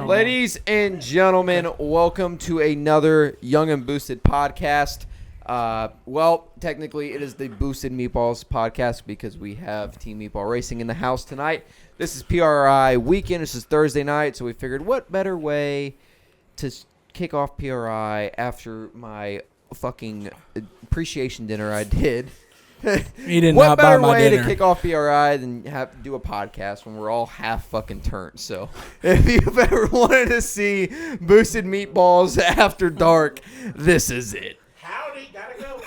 Ladies and gentlemen, welcome to another Young and Boosted podcast. Well, technically it is the Boosted Meatballs podcast because we have Team Meatball Racing in the house tonight. This is PRI weekend. This is Thursday night, so we figured what better way to kick off PRI after my fucking appreciation dinner I did. He did what not better buy my way dinner. to kick off PRI than have to do a podcast when we're all half fucking turned? So if you've ever wanted to see Boosted Meatballs after dark, this is it. Howdy, gotta go.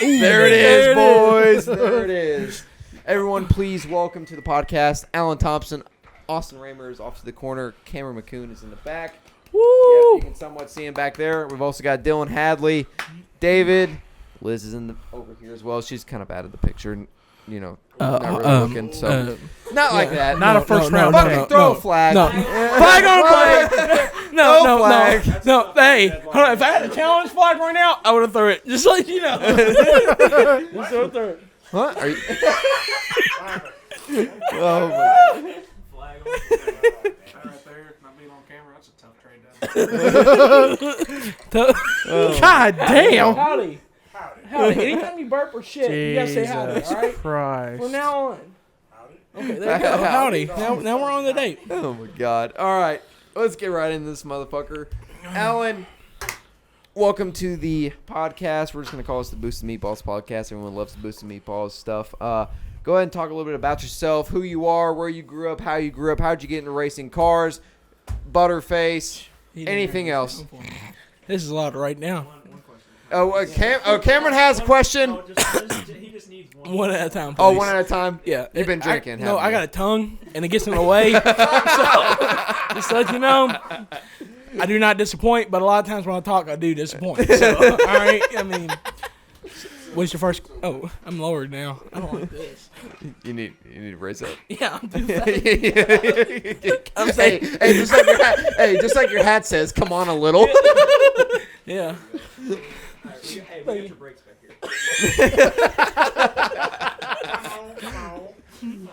There it is, boys. There it is. Everyone, please welcome to the podcast Alan Thompson. Austin Raymer is off to the corner. Cameron McCoon is in the back. Woo! Yep, you can somewhat see him back there. We've also got Dylan Hadley, David. Liz is over here as well. She's kind of out of the picture, you know, not really looking. So not like that. Not a first round. Fucking throw a flag. No. Flag on flag. No flag. No. Hey, hold on. If I had a challenge flag right now, I would have thrown it. Just like you know. Just throw it. What? Are you? Oh my. Flag on right there. Not being on camera. That's a tough trade down. God damn. Howdy. Anytime you burp or shit, you gotta say howdy. All right. Christ. From now on. Howdy. Okay. There you go. Howdy. Now we're on the date. Oh my God. All right. Let's get right into this motherfucker. Alan, welcome to the podcast. We're just going to call this the Boosted Meatballs podcast. Everyone loves the Boosted Meatballs stuff. Go ahead and talk a little bit about yourself, who you are, where you grew up, how'd you get into racing cars, Butterface, anything else. This is a lot right now. Cameron has a question. He just needs one. One at a time, please. Oh, one at a time? Yeah. You've been drinking, No, haven't I you? got a tongue, and it gets in the way. So, just to let you know, I do not disappoint, but a lot of times when I talk, I do disappoint. So, all right? I mean, what's your first... Oh, I'm lowered now. I don't like this. You need to raise up. Yeah, I'm too fat. I'm saying, just like your hat says, come on a little. Yeah. Hey, we got your brakes back here.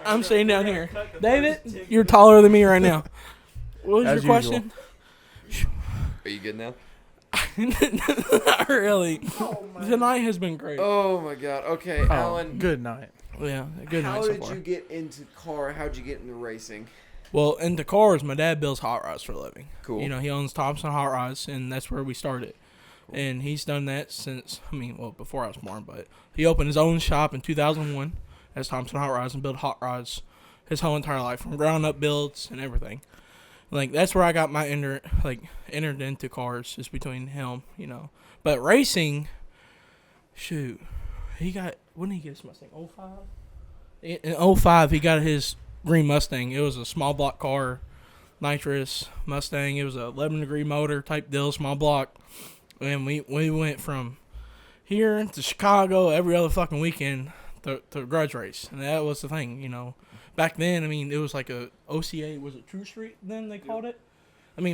I'm staying down here. David, you're taller than me right now. What was As your question? Are you good now? Not really. Tonight has been great. Oh my God. Okay, Alan. Good night. Yeah, good night How so did far. you get into car? How'd you get into racing? Well, into cars, my dad builds hot rods for a living. Cool. You know, he owns Thompson Hot Rods, and that's where we started. Cool. And he's done that since, before I was born, but he opened his own shop in 2001 as Thompson Hot Rods and built hot rods his whole entire life, from ground up builds and everything. Like, that's where I got my entered into cars, is between him, you know. But racing, shoot, when did he get his Mustang? 05? In 05, he got his green Mustang. It was a small block car, nitrous Mustang. It was a 11-degree motor type deal, small block. And we went from here to Chicago every other fucking weekend to a grudge race. And that was the thing, you know. Back then, it was like a OCA, was it True Street then they called it?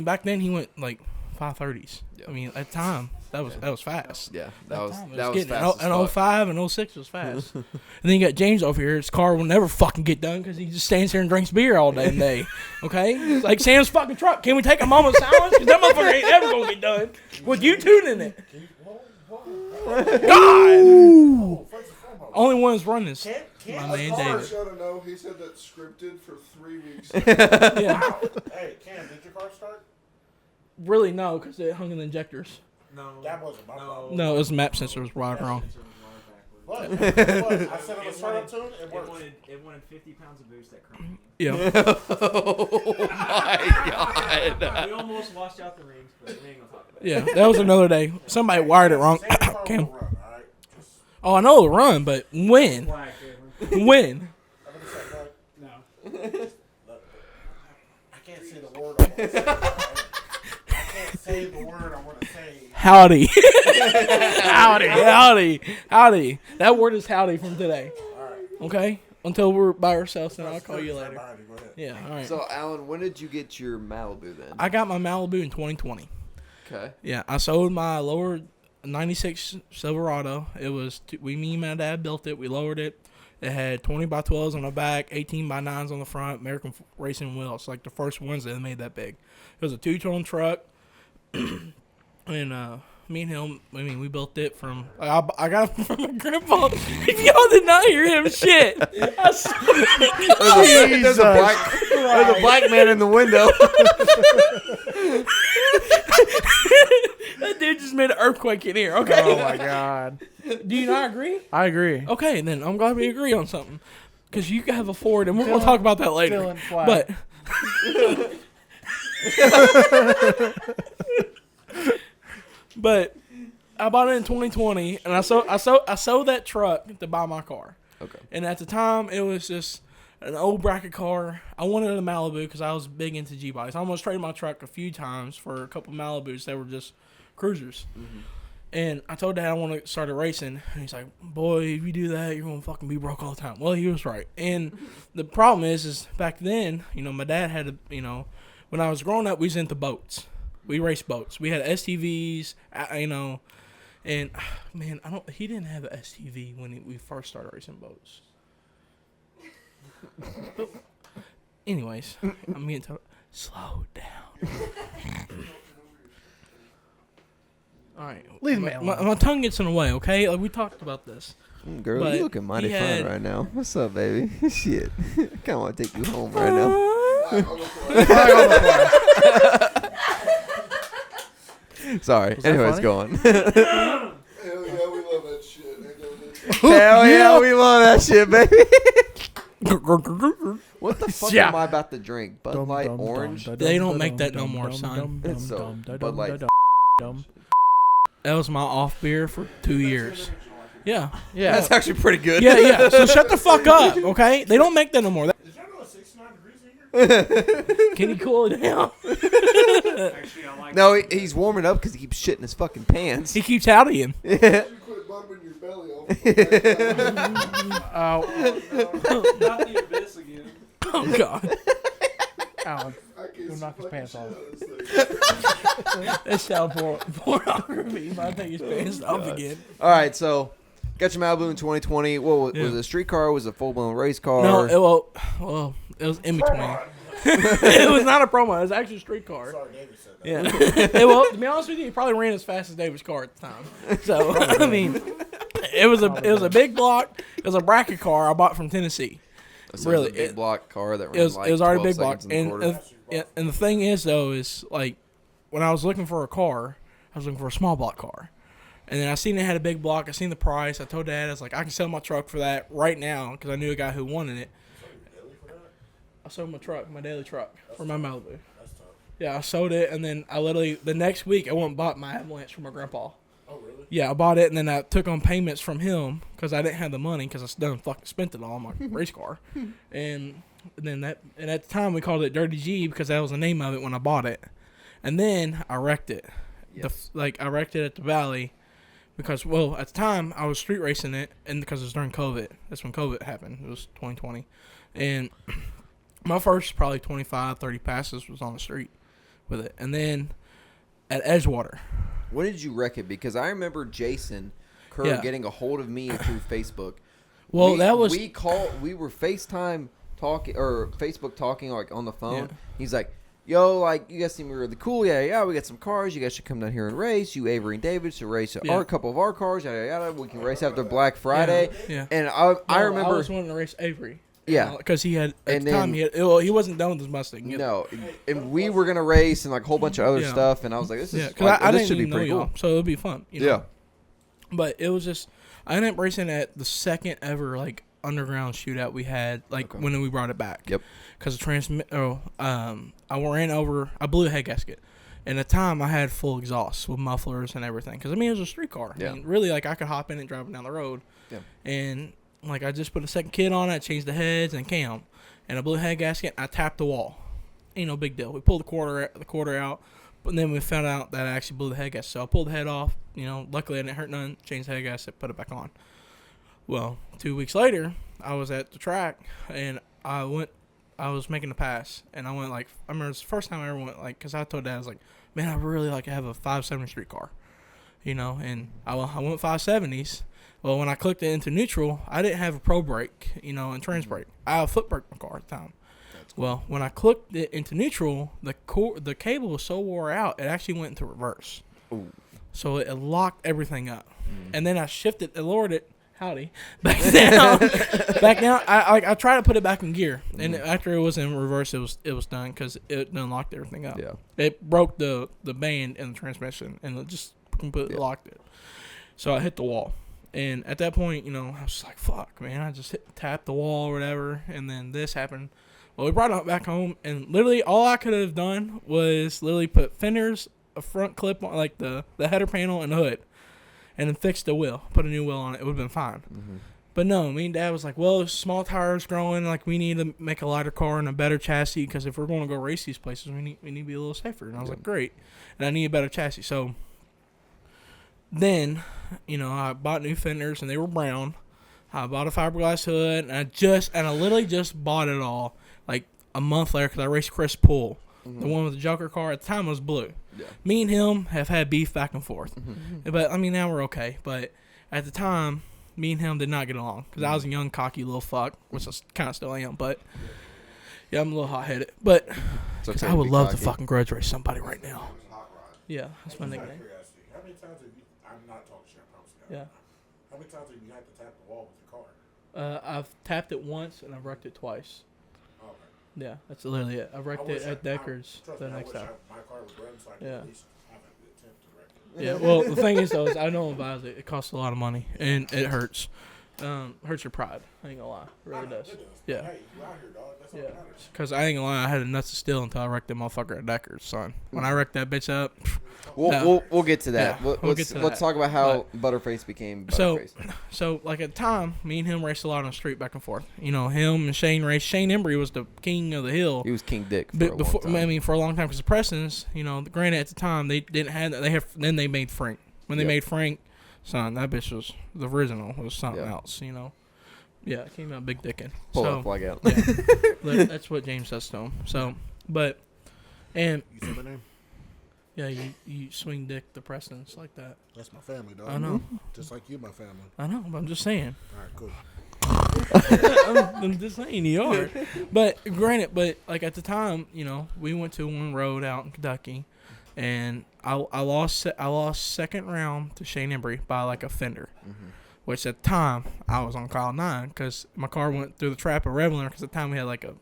Back then he went like 530s. Yep. At the time, that was fast. Yeah, that was getting, fast. And 05 and 06 was fast. And then you got James over here. His car will never fucking get done because he just stands here and drinks beer all day and day. Okay? It's like Sam's fucking truck. Can we take a moment of silence? Because that motherfucker ain't ever going to get done with you tuning it. God! Only one's running this. My man David. No, he said that scripted for 3 weeks. Yeah. Hey, Cam, did your car start? Really, no, because it hung in the injectors. No. That wasn't my problem. No, it was map sensor was wired wrong. What? I said it was startup tune. It wanted 50 pounds of boost that crank. Yeah. Oh my God. We almost washed out the rings, but we ain't gonna talk about it. Yeah, that was another day. Somebody wired it wrong. Cam. Oh, I know it'll run, but when? When? No. I can't say the word I want to say. I can't say the word I want to say. Howdy. Howdy. That word is howdy from today. All right. Okay? Until we're by ourselves, then I'll call you later. Go ahead. Yeah, all right. So, Alan, when did you get your Malibu then? I got my Malibu in 2020. Okay. Yeah, I sold my lower 96 Silverado. It was, me and my dad built it. We lowered it. It had 20 by 12s on the back, 18 by 9s on the front, American Racing wheels, like the first ones that made that big. It was a 2-tone truck, and me and him, I mean, we built it from, I got it from my grandpa. If y'all did not hear him, shit. There's a black man in the window. That dude just made an earthquake in here, okay? Oh my god. Do you not agree? I agree. Okay, then I'm glad we agree on something. Because you have a Ford, and we're going to talk about that later. Dylan Flat. But I bought it in 2020, and I sold that truck to buy my car. Okay. And at the time, it was just an old bracket car. I wanted a Malibu because I was big into G-bodies. I almost traded my truck a few times for a couple Malibus that were just cruisers. Mm-hmm. And I told Dad I want to start a racing. And he's like, boy, if you do that, you're going to fucking be broke all the time. Well, he was right. And the problem is back then, my dad had when I was growing up, we was into boats. We raced boats. We had STVs, and man, he didn't have an STV when we first started racing boats. But anyways, I'm getting told, slow down. All right. Leave me alone. My tongue gets in the way, okay? Like, we talked about this. Girl, But you looking mighty he fine had- right now. What's up, baby? Shit. I kind of want to take you home right now. Sorry. Was that Anyways, funny? go on. Hell yeah, we love that shit. Hell yeah, we love that shit, baby. What the fuck Yeah. am I about to drink? Bud Light Orange? They don't make that no more, son. It's so Bud Light. That was my off beer for 2 years. Yeah. Yeah. That's actually pretty good. Yeah. So shut the fuck up, okay? They don't make that no more. Is that not 69 degrees in here? Can you cool it down? Actually, I like No, he's warming up because he keeps shitting his fucking pants. He keeps howdying. You quit bumping your belly off. Oh, Not the abyss again. Oh, God. Alan. I can't Go knock his fucking pants shit off. out of this thing. That's child pornography. I think his pants off again. All right, so got your Malibu in 2020. What was Yeah. it? A street car? Was it a full blown race car? No, it was in between. It was not a promo. It was actually a street car. Sorry, David said that. Yeah. Well, to be honest with you, he probably ran as fast as David's car at the time. So I mean, it was a big block. It was a bracket car I bought from Tennessee. So really, it was a big block car that ran It was like it was already 12 big block. seconds in the quarter. And the thing is though is like when I was looking for a car, I was looking for a small block car. And then I seen it had a big block. I seen the price. I told Dad, I was like, I can sell my truck for that right now because I knew a guy who wanted it. I sold my truck, my daily truck, for my Malibu. Yeah, I sold it, and then I literally, the next week, I went and bought my Avalanche from my grandpa. Oh, really? Yeah, I bought it, and then I took on payments from him because I didn't have the money because I done fucking spent it all on my race car. And then at the time, we called it Dirty G because that was the name of it when I bought it. And then I wrecked it. Yes. I wrecked it at the Valley because, well, at the time, I was street racing it, and because it was during COVID. That's when COVID happened. It was 2020. And my first probably 25, 30 passes was on the street with it. And then at Edgewater. When did you wreck it? Because I remember Jason Kerr Yeah. getting a hold of me through Facebook. Well, we were FaceTime talking or Facebook talking like on the phone. Yeah. He's like, yo, like, you guys seem really cool. Yeah, we got some cars. You guys should come down here and race. You, Avery, and David should race Yeah. a couple of our cars. Yada, yada. We can race after Black Friday. Yeah. And I I remember. was wanting to race Avery. Yeah. Because he had, at And the time, then- he wasn't done with his Mustang. yet. No, and we were gonna race and like a whole bunch of other Yeah. stuff, and I was like, "This is Yeah, because like, I this didn't should be even know pretty y'all, cool." so it would be fun. You know? Yeah, But it was just, I ended up racing at the second ever, like, underground shootout we had, like, Okay. when we brought it back. Yep. Because I ran over, I blew a head gasket. And at the time, I had full exhaust with mufflers and everything. Because, I mean, it was a street car. Yeah. I mean, really, like, I could hop in and drive it down the road. Yeah. And, like, I just put a second kit on it, changed the heads and cam. And I blew a head gasket, I tapped the wall. Ain't no big deal. We pulled the quarter out. But then we found out that I actually blew the head gasket. So I pulled the head off. Luckily I didn't hurt none. Changed the head gasket, put it back on. Well, 2 weeks later, I was at the track and I was making a pass and I went like, I remember it was the first time I ever went like, because I told Dad, I was like, man, I really like to have a 5.7 street car. and I went 570s. Well, when I clicked it into neutral, I didn't have a pro brake, and trans brake. I had a foot brake in my car at the time. Well, when I clicked it into neutral, the cable was so wore out, it actually went into reverse. Ooh. So it locked everything up. And then I shifted and lowered it. Howdy. Back down. I tried to put it back in gear. And after it was in reverse, it was done because it unlocked everything up. Yeah. It broke the band in the transmission and it just completely locked it. So I hit the wall. And at that point, I was like, fuck, man. I just tapped the wall or whatever. And then this happened. Well, we brought it back home. And literally all I could have done was literally put fenders, a front clip on, like the header panel and the hood. And then fix the wheel. Put a new wheel on it. It would have been fine. Mm-hmm. But no, me and Dad was like, well, small tires growing. Like, we need to make a lighter car and a better chassis. Because if we're going to go race these places, we need to be a little safer. And I was like, great. And I need a better chassis. So then, I bought new fenders. And they were brown. I bought a fiberglass hood. And I literally just bought it all. Like, a month later. Because I raced Chris Poole. Mm-hmm. The one with the Joker car. At the time, it was blue. Yeah. Me and him have had beef back and forth. Mm-hmm. But, now we're okay. But at the time, me and him did not get along. Because I was a young, cocky little fuck, which I kind of still am. But, yeah, I'm a little hot-headed. But okay, I would love to fucking grudge race somebody right now. Yeah, that's my nickname. How many times have you, I'm not talking shit, I promise you. Yeah. How many times have you had to tap the wall with your car? I've tapped it once, and I've wrecked it twice. Oh, okay. Yeah, that's literally it. I wrecked it at Deckers the next time. My car was running, so I could at least have an attempt to wreck it. Yeah, well, the thing is, though, is I don't advise it. It costs a lot of money, and it hurts. Hurts your pride. I ain't gonna lie. It really does. It does. Yeah. Hey, you out here, dog. That's all Yeah. that matters. Because I ain't gonna lie, I had a nuts of steel until I wrecked that motherfucker at Deckers, son. When I wrecked that bitch up. We'll get to that. Yeah, Let's talk about how Butterface became Butterface. So like at the time, me and him raced a lot on the street back and forth. Him and Shane raced. Shane Embry was the king of the hill. He was King Dick for But before, a long time. for a long time, because the Prestons, granted at the time they didn't have that. Then they made Frank. When they made Frank, son, that bitch was the original. Was something else, Yeah, it came out big dickin'. Pull that flag out. Yeah, that's what James does to him. So, and You said my name? yeah, you swing dick the Prestons like that. That's my family, dog. I know. Just like you, my family. I know, but I'm just saying. All right, cool. I'm just saying you are. But granted, like at the time, we went to one road out in Kentucky, and I lost second round to Shane Embry by like a fender. Mm-hmm. Which at the time I was on cloud 9 because my car went through the trap of Reveler because at the time we had like a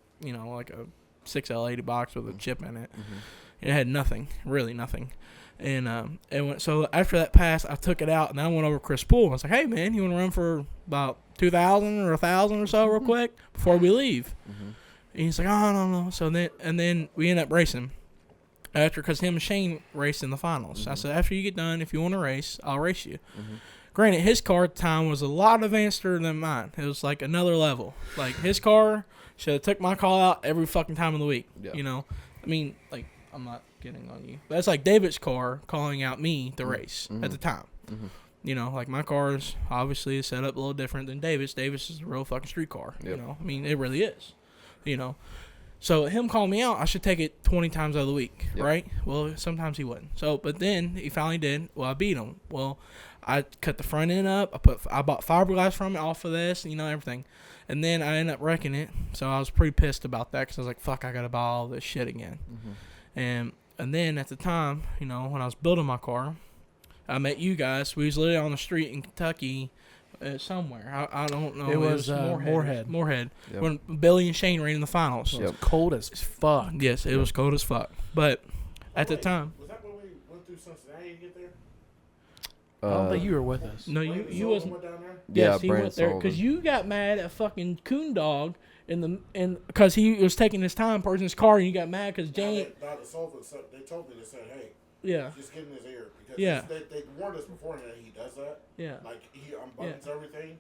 6L80 box with a chip in it. Mm-hmm. It had nothing, really nothing, and it went. So after that pass, I took it out and then I went over to Chris Poole. I was like, "Hey man, you want to run for about 2,000 or 1,000 or so real quick before we leave?" Mm-hmm. And he's like, "Oh no." So then we ended up racing. Because him and Shane raced in the finals. Mm-hmm. I said, after you get done, if you want to race, I'll race you. Mm-hmm. Granted, his car at the time was a lot advanceder than mine. It was like another level. Like, his car should have took my call out every fucking time of the week. Yeah. Like, I'm not getting on you. But it's like David's car calling out me to race at the time. Mm-hmm. Like, my car is obviously set up a little different than David's. David's is a real fucking street car. Yep. It really is. So him calling me out, I should take it 20 times out of the week, right? Well, sometimes he wouldn't. So, but then he finally did. Well, I beat him. Well, I cut the front end up. I bought fiberglass from it off of this, everything. And then I ended up wrecking it. So I was pretty pissed about that because I was like, fuck, I got to buy all this shit again. Mm-hmm. And then at the time, when I was building my car, I met you guys. We was literally on the street in Kentucky somewhere. I don't know. It was Moorhead. Yep. When Billy and Shane ran in the finals. It was cold as fuck. Yes, it was cold as fuck. But at the time. Was that when we went through Cincinnati to get there? I don't think you were with us. No, you wasn't. Went down there? Yes, he Brandon went there because you got mad at fucking Coon Dog because he was taking his time purging his car and you got mad because Jane. They told me, they said, hey, yeah, just get in his ear because they warned us beforehand that he does that. Yeah, like he unbuttons everything,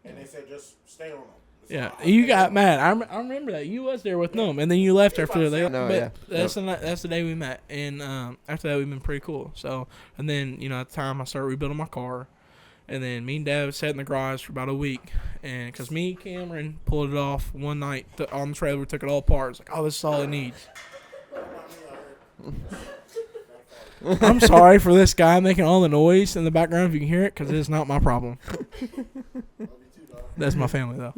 and they said just stay on him. Yeah, you got mad. I remember that you was there with them, and then you left after that. That's the day we met, and after that we've been pretty cool. So, and then at the time I started rebuilding my car, and then me and Dad sat in the garage for about a week, and because me, Cameron pulled it off one night on the trailer, we took it all apart. It's like, oh, this is all it needs. I'm sorry for this guy making all the noise in the background if you can hear it, because it is not my problem. That's my family, though.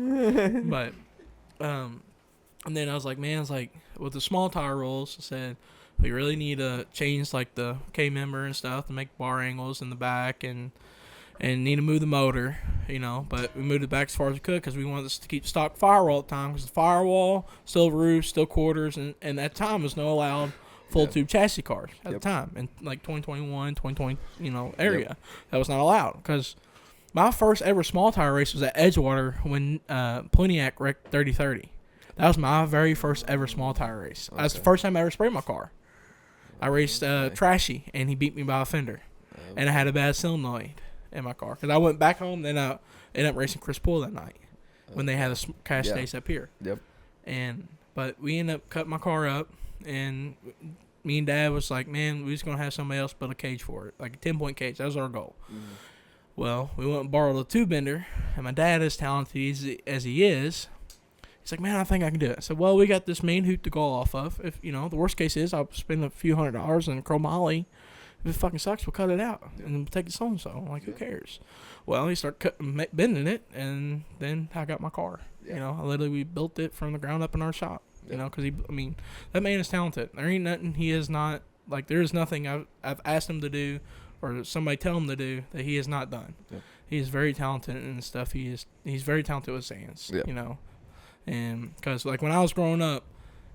But, and then I was like, with the small tire rolls, I said, we really need to change, like, the K-member and stuff to make bar angles in the back and need to move the motor, But we moved it back as far as we could because we wanted to keep stock firewall at the time, because the firewall, still roof, still quarters, and at that time was no allowed full tube chassis cars at the time in like 2021, 2020, area. That was not allowed because my first ever small tire race was at Edgewater when Pliniac wrecked 3030. That was my very first ever small tire race. That was the first time I ever sprayed my car. I raced Trashy, and he beat me by a fender, and I had a bad solenoid in my car because I went back home. Then I ended up racing Chris Poole that night when they had a cash days up here. Yep. But we ended up cutting my car up, and me and Dad was like, man, we just going to have somebody else build a cage for it, like a 10-point cage. That was our goal. Mm-hmm. Well, we went and borrowed a tube bender, and my dad, as talented as he is, he's like, man, I think I can do it. I said, well, we got this main hoop to go off of. If, the worst case is I'll spend a few $100s on chromoly. If it fucking sucks, we'll cut it out and take it so-and-so. I'm like, who cares? Well, he started bending it, and then I got my car. I literally, we built it from the ground up in our shop. Because that man is talented. There ain't nothing he is not, like, there is nothing I've asked him to do or somebody tell him to do that he has not done. Yeah. He is very talented in stuff. He's very talented with his hands, And because, like, when I was growing up,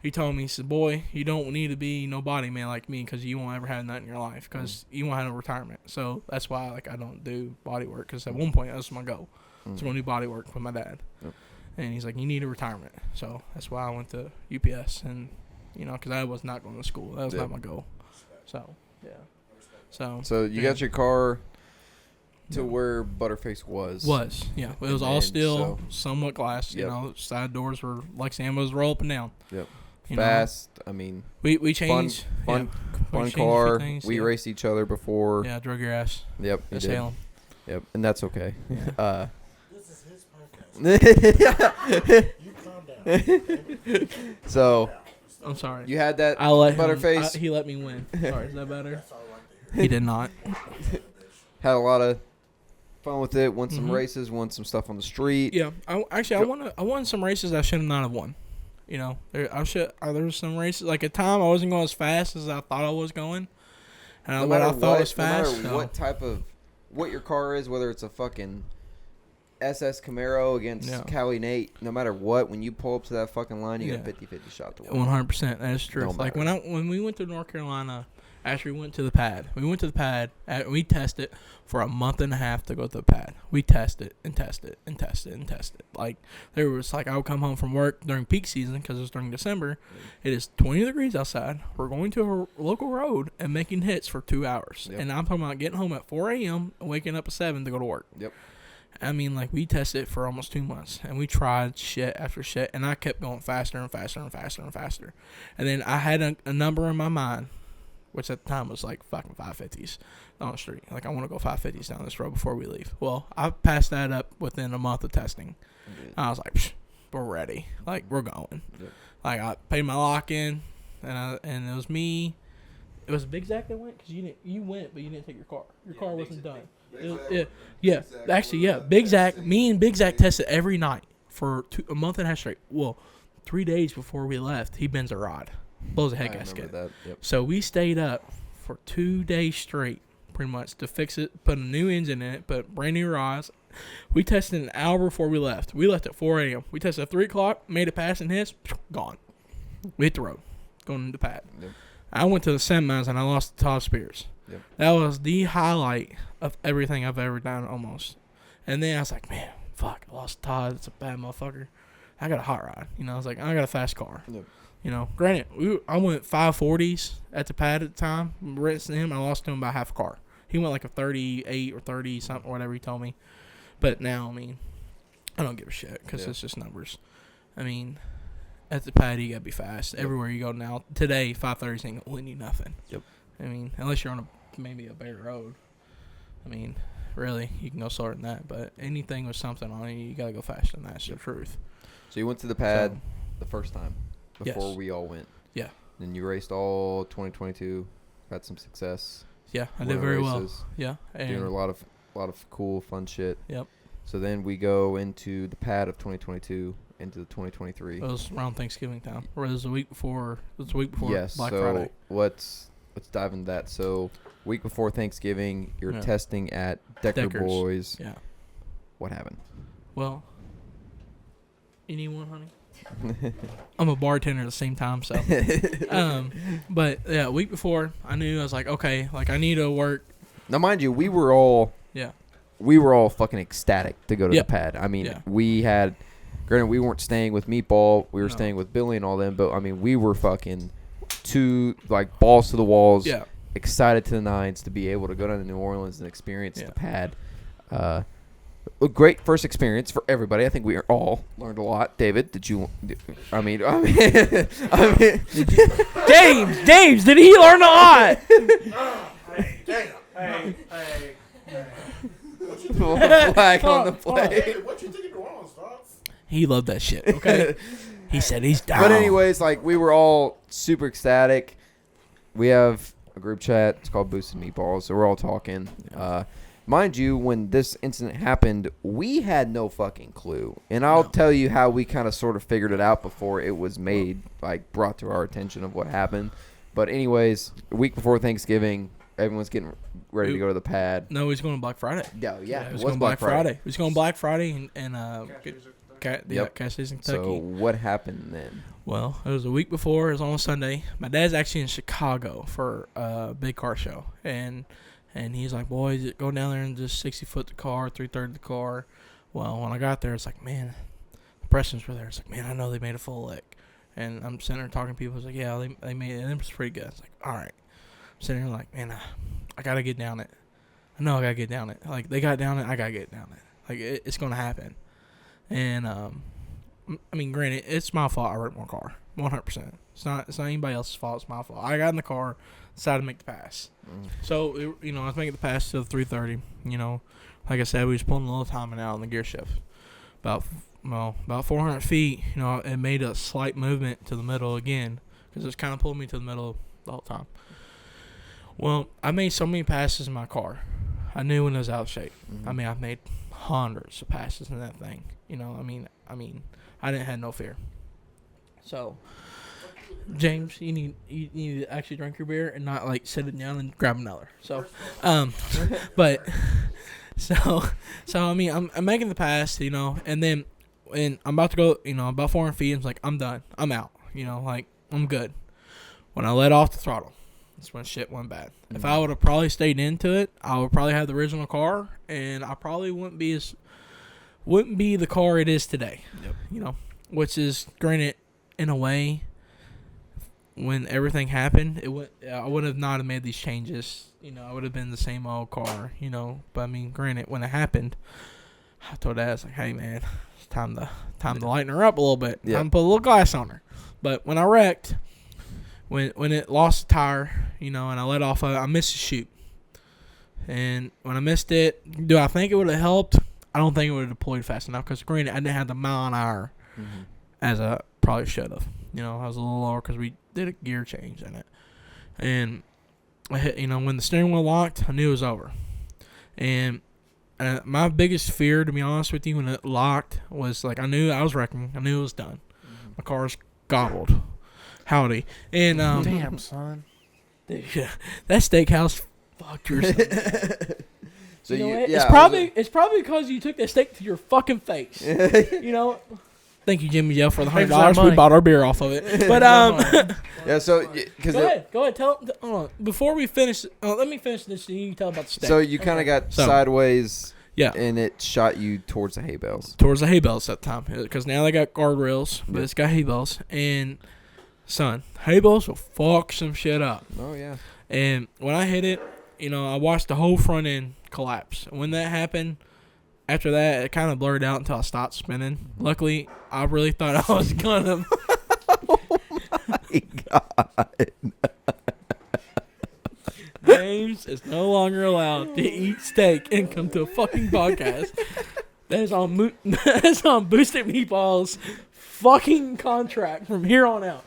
he told me, he said, boy, you don't need to be no body man like me because you won't ever have nothing in your life because you won't have no retirement. So that's why, like, I don't do body work because at one point that was my goal. I was going to do body work with my dad. Yep. And he's like, you need a retirement. So that's why I went to UPS and, because I was not going to school. That was not my goal. So, yeah. So you got your car to where Butterface was. Yeah. It was all steel, somewhat glass. Side doors were like Sam was roll up and down. Yep. Fast. We changed. Fun car. We raced each other before. Yeah, drug your ass. Yep. That's Salem. Yep, and that's okay. Yeah. This is his podcast. You calm down. So, I'm sorry. You had that Butterface. He let me win. Sorry, is that better? That's all right there. He did not. Had a lot of fun with it. Won some races. Won some stuff on the street. Yeah, I won some races I should not have won. There was some races. Like at time, I wasn't going as fast as I thought I was going, and what I thought was fast. No matter what your car is, whether it's a fucking SS Camaro against Cali Nate, no matter what, when you pull up to that fucking line, you get a 50-50 shot to win. 100%. That is true. Like when we went to North Carolina, after we went to the pad, we tested for a month and a half to go to the pad. We tested and tested and tested and tested. Like there was I would come home from work during peak season because it was during December. It is 20 degrees outside. We're going to a local road and making hits for 2 hours. Yep. And I'm talking about getting home at 4 a.m. and waking up at 7 to go to work. Yep. We tested for almost 2 months, and we tried shit after shit, and I kept going faster and faster and faster and faster. And then I had a number in my mind, which at the time was like fucking 550s on the street. Like, I want to go 550s down this road before we leave. Well, I passed that up within a month of testing. I was like, we're ready. Like, we're going. Yep. Like, I paid my lock in, and it was me. It was Big Zach that went because you went, but you didn't take your car. Your car wasn't done. Big Zach. Me and Big Zach tested every night for a month and a half straight. Well, 3 days before we left, he bends a rod, blows a head gasket. That. Yep. So we stayed up for 2 days straight, pretty much, to fix it, put a new engine in it, put brand new rods. We tested an hour before we left. We left at 4 a.m. We tested at 3 o'clock, made a pass and hits, gone. We hit the road, going into the pad. Yep. I went to the semis and I lost to Todd Spears. Yep. That was the highlight of everything I've ever done, almost. And then I was like, man, fuck, I lost Todd. It's a bad motherfucker. I got a hot rod. I was like, I got a fast car. Yep. Granted, I went 540s at the pad at the time. Racing him, I lost to him by half a car. He went like a 38 or 30 something, whatever he told me. But now, I don't give a shit because it's just numbers. At the pad, you got to be fast. Yep. Everywhere you go now. Today, 530s ain't going to win you nothing. Yep. Unless you're on maybe a better road. Really, you can go slower than that. But anything with something on it, you got to go faster than that. That's the truth. So you went to the pad the first time before we all went. Yeah. Then you raced all 2022. had some success. Yeah, I did winning very well. races, Yeah, doing a and lot of cool, fun shit. Yep. So then we go into the pad of 2022 into the 2023. it was around Thanksgiving time, or it was the week before. It was the week before Yes. Black So Friday. let's dive into that. So week before Thanksgiving, you're Yeah. testing at Decker Deckers. Boys. Yeah. What happened? Well, you need one, honey? I'm a bartender at the same time, so. But yeah, week before, I knew I was like, okay, like I need to work. Now, mind you, we were all fucking ecstatic to go to Yeah. the pad. I mean, Yeah. we had, granted, we weren't staying with Meatball. We were No. staying with Billy and all them. But I mean, we were fucking balls to the walls. Yeah. Excited to the nines to be able to go down to New Orleans and experience Yeah. the pad. A great first experience for everybody. I think we all learned a lot. David, did you? I mean, James, did he learn a lot? Hey, damn. Hey. What you flag on the Hold play. Hey, what you think of New Orleans, dog? He loved that shit. Okay. He said he's down. But anyways, like we were all super ecstatic. We have a group chat. It's called Boosted Meatballs. So we're all talking. Mind you, when this incident happened, we had no fucking clue. And I'll tell you how we kind of sort of figured it out before it was made, like brought to our attention of what happened. But anyways, a week before Thanksgiving, everyone's getting ready to go to the pad. No, he's going to Black Friday. Yeah, It was going Black Friday. He was going Black Friday and Yep. Cascades in So Kentucky. what happened then? Well, it was a week before. It was on a Sunday. My dad's actually in Chicago for a big car show, and he's like, "Boys, go down there and just 60-foot the car, 330 the car." Well, when I got there, it's like, man, the Prestons were there. It's like, man, I know they made a full lick, and I'm sitting there talking to people. It's like, yeah, they made it, and it was pretty good. It's like, all right. I'm sitting here like, man, I gotta get down it. I know I gotta get down it. Like they got down it, I gotta get down it. Like it's gonna happen. And I mean, granted, it's my fault. I wrecked my car, 100%. It's not anybody else's fault. It's my fault. I got in the car, decided to make the pass. So I was making the pass to the 330. Like I said, we was pulling a little timing out on the gear shift. About 400 feet. It made a slight movement to the middle again because it's kind of pulled me to the middle the whole time. Well, I made so many passes in my car. I knew when it was out of shape. I mean, I've made hundreds of passes in that thing. I didn't have no fear. So, James, you need to actually drink your beer and not like sit it down and grab another. So, but I mean, I'm making the pass, and then when I'm about to go, about 400 feet, I'm like, I'm done, I'm out, like I'm good. When I let off the throttle, that's when shit went bad. If I would have probably stayed into it, I would probably have the original car, and I probably wouldn't be the car it is today. Yep. Which is, granted, in a way, when everything happened, I would have not have made these changes. I would have been the same old car. But I mean, granted, when it happened, I told Dad, I was like, "Hey man, it's time to lighten her up a little bit. Yeah. Time to put a little glass on her." But when I wrecked, when it lost the tire, and I let off, I missed the chute. And when I missed it, do I think it would have helped? I don't think it would have deployed fast enough because, granted, I didn't have the mile an hour as I probably should have. I was a little lower because we did a gear change in it. And, I hit, when the steering wheel locked, I knew it was over. And my biggest fear, to be honest with you, when it locked was, like, I knew I was wrecking. I knew it was done. My car's gobbled. Howdy. And, Damn, son. Dude, yeah, that steakhouse fucked your son. So It's probably because you took that steak to your fucking face. Thank you, Jimmy Jeff, for the $100 we bought our beer off of it. But yeah. So because go ahead. Tell before we finish. Let me finish this. You can tell about the steak. So you kind of got sideways. Yeah. And it shot you towards the hay bales. Towards the hay bales at the time, because now they got guardrails, but it's got hay bales. And son, hay bales will fuck some shit up. Oh yeah. And when I hit it, I watched the whole front end collapse. And when that happened, after that, it kind of blurred out until I stopped spinning. Luckily, I really thought I was gonna. Oh my god. James is no longer allowed to eat steak and come to a fucking podcast. That is on Boosted Meatballs fucking contract from here on out.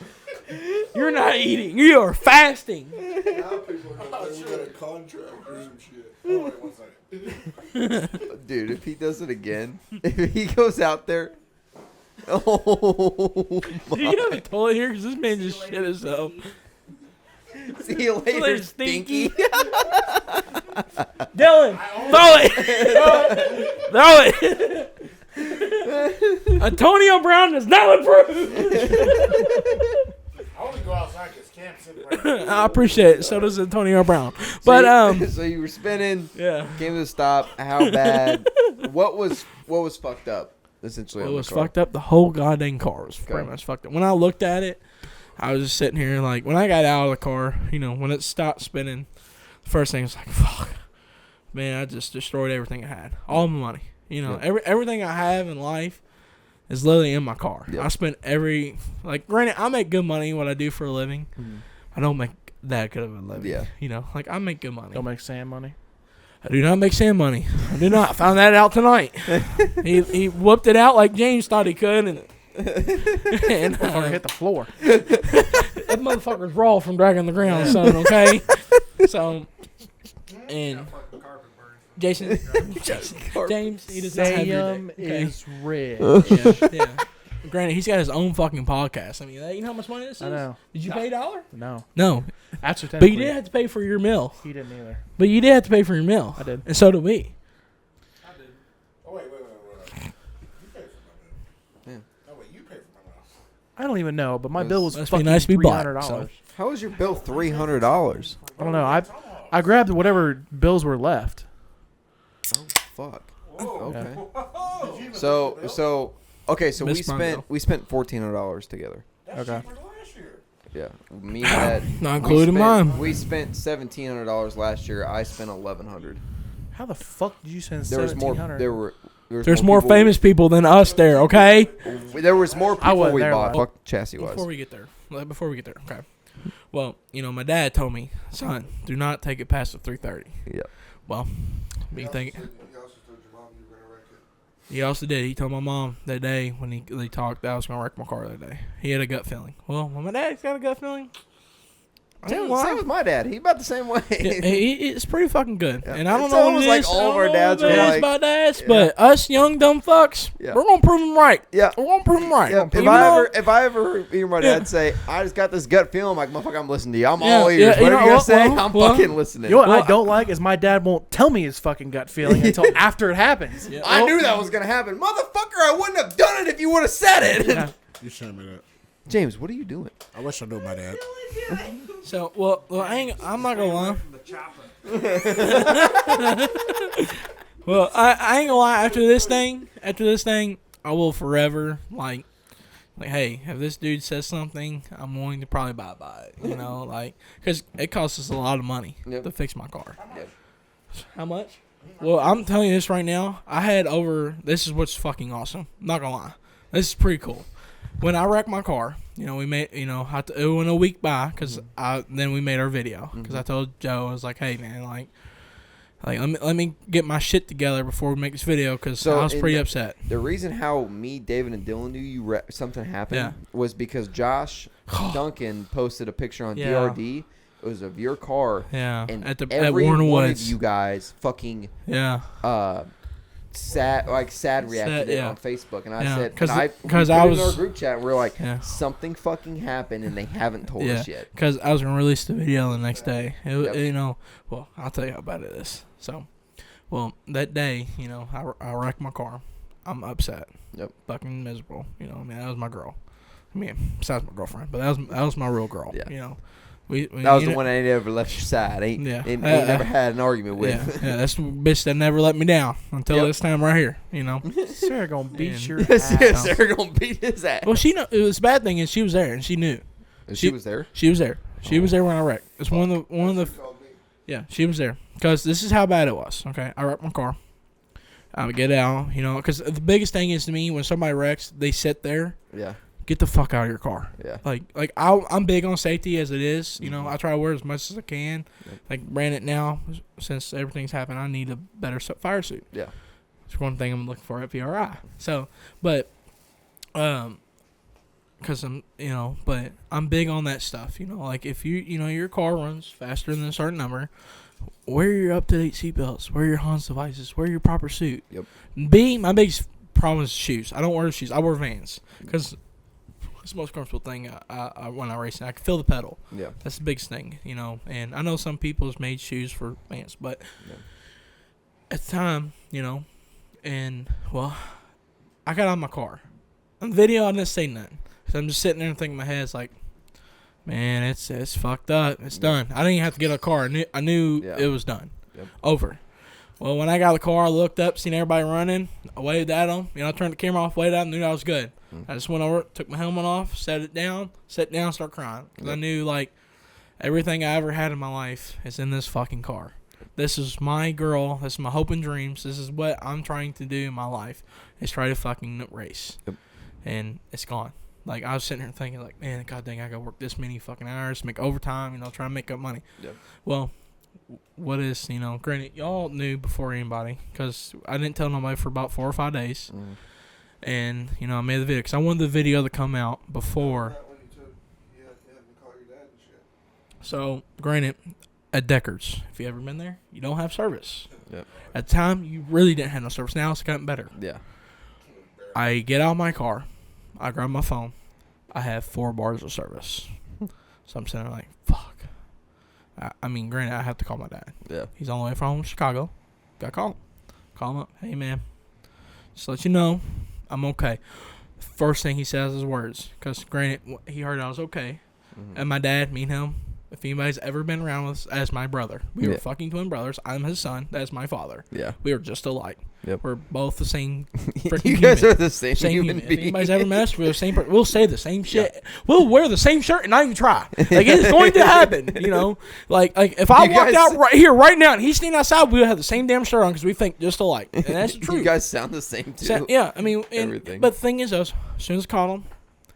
You're not not eating. You are fasting. Now people are going to say we got a contract or some shit. Oh, wait, 1 second. Dude, if he does it again, if he goes out there, oh Do you have a toilet here? Because this man just shit himself. see you later, Later, Stinky. Stinky. Dylan, throw it. Throw it. Antonio Brown does not approve. I only go outside because Cam's sitting right there. I appreciate it. So does Antonio Brown. But so you were spinning, yeah. came to a stop. How bad? What was fucked up? Essentially, It on was the car? fucked up. The whole goddamn car was pretty Okay. much fucked up. When I looked at it, I was just sitting here like, when I got out of the car, you know, when it stopped spinning, the first thing was like, fuck. Man, I just destroyed everything I had. All my money. You know, everything I have in life is literally in my car. Yep. I spent granted, I make good money what I do for a living. Mhm. I don't make that good of a living. Yeah. You know, like I make good money. Don't make sand money. I do not make sand money. I do not. Found that out tonight. He whooped it out like James thought he could, and Motherfucker hit the floor. that motherfucker's raw from dragging the ground, son. Okay, so and Jason, James, he does not have your Sam dick, okay? is red. Yeah. Granted, he's got his own fucking podcast. I mean, you know how much money this is? I know. Did you pay $1? No. No, Accidentally. but you did have to pay for your meal. He didn't either. But you did have to pay for your meal. I did. And so did we. Oh, wait. You paid for my bill. Yeah. Oh, wait, you paid for my bill. I don't even know, but my It bill was must be fucking nice to be black, $300. so. How was your bill? $300. I don't know. I grabbed whatever bills were left. Oh fuck. Whoa. Okay. Did you even So pay the bill? so okay. So Missed my bill. we spent $1,400 together. That's Okay. cheaper than last year. Yeah. Me and Dad. Not including mine. We spent $1,700 last year. I spent $1,100. How the fuck did you spend There was more. $1,700? There's more people- famous people than us there, okay? There was more I people wasn't we there, bought. though. Fuck chassis was. Before we get there, okay. Well, you know, my dad told me, son, do not take it past the 3:30. Yeah. Well, me think. He also did. He told my mom that day when they talked that I was gonna wreck my car that day. He had a gut feeling. Well, when my dad's got a gut feeling, I Same, don't know why. same with my dad. He about the same way. It's pretty fucking good. Yeah. And I don't It's know what almost it like is. all of I our don't know dads what it are is like- about dads, Yeah. but us young dumb fucks, Yeah. we're gonna prove them right. Yeah. We're gonna prove them right. Yeah, if I ever hear my dad say, "I just got this gut feeling," I'm like, "Motherfucker, I'm listening to you. I'm Yeah, all ears. yeah, Whatever you know you're gonna what, say, well, I'm well, fucking listening." You know what Well, I don't like is my dad won't tell me his fucking gut feeling until after it happens. Yeah. I knew that was gonna happen, motherfucker. I wouldn't have done it if you would have said it. Yeah. You sent me that. James, what are you doing? I wish I knew my dad. So, well, I'm not gonna lie. The chopper. Well, I ain't gonna lie. After this thing, I will forever like, hey, if this dude says something, I'm willing to probably buy it. You know, like, because it costs us a lot of money Yep. to fix my car. Yep. How much? Well, I'm telling you this right now. I had over. This is what's fucking awesome. Not gonna lie. This is pretty cool. When I wrecked my car, you know, we made, you know, it went a week by because then we made our video because I told Joe, I was like, hey man, like let me get my shit together before we make this video because So, I was in pretty the- upset. The reason how me, David, and Dylan knew something happened Yeah. was because Josh Duncan posted a picture on Yeah. DRD. It was of your car, Yeah, and at every Warner one Woods. of you guys fucking Yeah, sad reacted it yeah. on Facebook, and I Yeah, said, 'cause and I it- 'cause we I put it in was- our group chat, and we are like, Yeah. something fucking happened, and they haven't told yeah, us yet. because I was gonna release the video the next day. Yep. You know, well, I'll tell you how bad it is. So, well, that day, you know, I wrecked my car. I'm upset. Yep. Fucking miserable. You know, I mean, that was my girl. I mean, besides my girlfriend, but that was my real girl. Yeah. You know, we That was you the know- one I ain't ever left your side. Ain't never Yeah. had an argument with. Yeah, that's the bitch that never let me down until Yep. this time right here. You know. Sarah gonna beat And- your Yes, ass. yes, they're gonna beat his ass. Well, she know it was bad thing is she was there and she knew. She was there. She was there. She was there when I wrecked. It's one of the. Yeah, she was there because this is how bad it was. Okay, I wrecked my car. I would get out, you know, because the biggest thing is to me when somebody wrecks, they sit there. Yeah, Get the fuck out of your car. yeah. Like I'm big on safety as it is. You know, I try to wear as much as I can. Yep. Like Brandon now, since everything's happened, I need a better fire suit. Yeah. It's one thing I'm looking for at PRI. So, but, because I'm, but I'm big on that stuff. Like if your car runs faster than a certain number, wear your up-to-date seatbelts, wear your Hans devices, wear your proper suit. Yep. My biggest problem is shoes. I don't wear shoes. I wear Vans because it's the most comfortable thing when I race. I can feel the pedal. Yeah. That's the biggest thing, And I know some people has made shoes for Vans, but at the time, and well, I got out of my car. On the video, I didn't say nothing. So I'm just sitting there and thinking in my head, it's like, man, it's fucked up. It's done. I didn't even have to get a car. I knew it was done. Yep. Over. Well, when I got out of the car, I looked up, seen everybody running. I waved at them. I turned the camera off, waved at them, knew I was good. I just went over, took my helmet off, sat down, started crying. Because I knew, like, everything I ever had in my life is in this fucking car. This is my girl. This is my hope and dreams. This is what I'm trying to do in my life, is try to fucking race. Yep. And it's gone. Like, I was sitting here thinking, like, man, god dang, I got to work this many fucking hours, make overtime, try to make up money. Yep. Well, what is, granted, y'all knew before anybody, because I didn't tell nobody for about 4 or 5 days. And, I made the video, because I wanted the video to come out before. So, granted, at Deckard's, if you ever been there, you don't have service. Yep. At the time, you really didn't have no service. Now it's gotten better. Yeah. I get out of my car. I grab my phone. I have 4 bars of service. So I'm sitting there like, fuck. I mean, granted, I have to call my dad. Yeah. He's on the way from Chicago. Got to call him. Call him up. Hey, man. Just let you know, I'm okay. First thing he says is words. Because, granted, he heard I was okay. And my dad, me and him, if anybody's ever been around with us, as my brother. We were fucking twin brothers. I'm his son. That's my father. Yeah. We were just alike. Yep. We're both the same freaking You guys human. are the same human If being. anybody's ever met us, we're the same we'll say the same shit. Yeah. We'll wear the same shirt and not even try. Like, it's going to happen, Like if I walked out right here, right now, and he's standing outside, we would have the same damn shirt on because we think just alike. And that's the truth. You guys sound the same, too. Yeah, I mean, everything. But the thing is, as soon as I called him,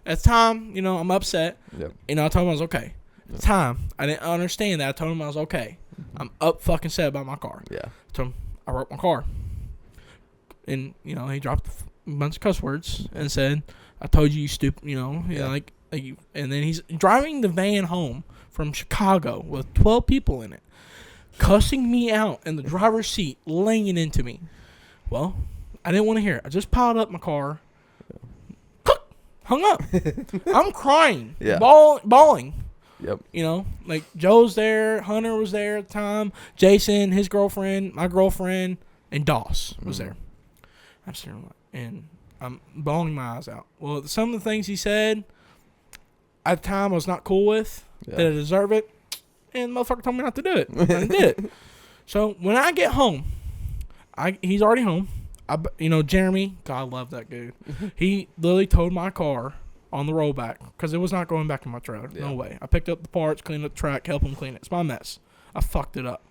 at the time, I'm upset. Yep. I told him I was okay. At the time, I didn't understand that. I told him I was okay. I'm up fucking set about my car. Yeah. I told him I wrote my car. And, he dropped a bunch of cuss words and said, I told you, you stupid, and then he's driving the van home from Chicago with 12 people in it, cussing me out in the driver's seat, laying into me. Well, I didn't want to hear it. I just piled up my car, hung up. I'm crying, bawling. Yep. Like Joe's there, Hunter was there at the time, Jason, his girlfriend, my girlfriend, and Doss was there. I'm sitting there and I'm bawling my eyes out. Well, some of the things he said at the time I was not cool with. Did I deserve it? And the motherfucker told me not to do it. And I did it. So when I get home, he's already home. Jeremy, God love that dude. He literally towed my car on the rollback because it was not going back to my trailer. Yeah. No way. I picked up the parts, cleaned up the track, helped him clean it. It's my mess. I fucked it up.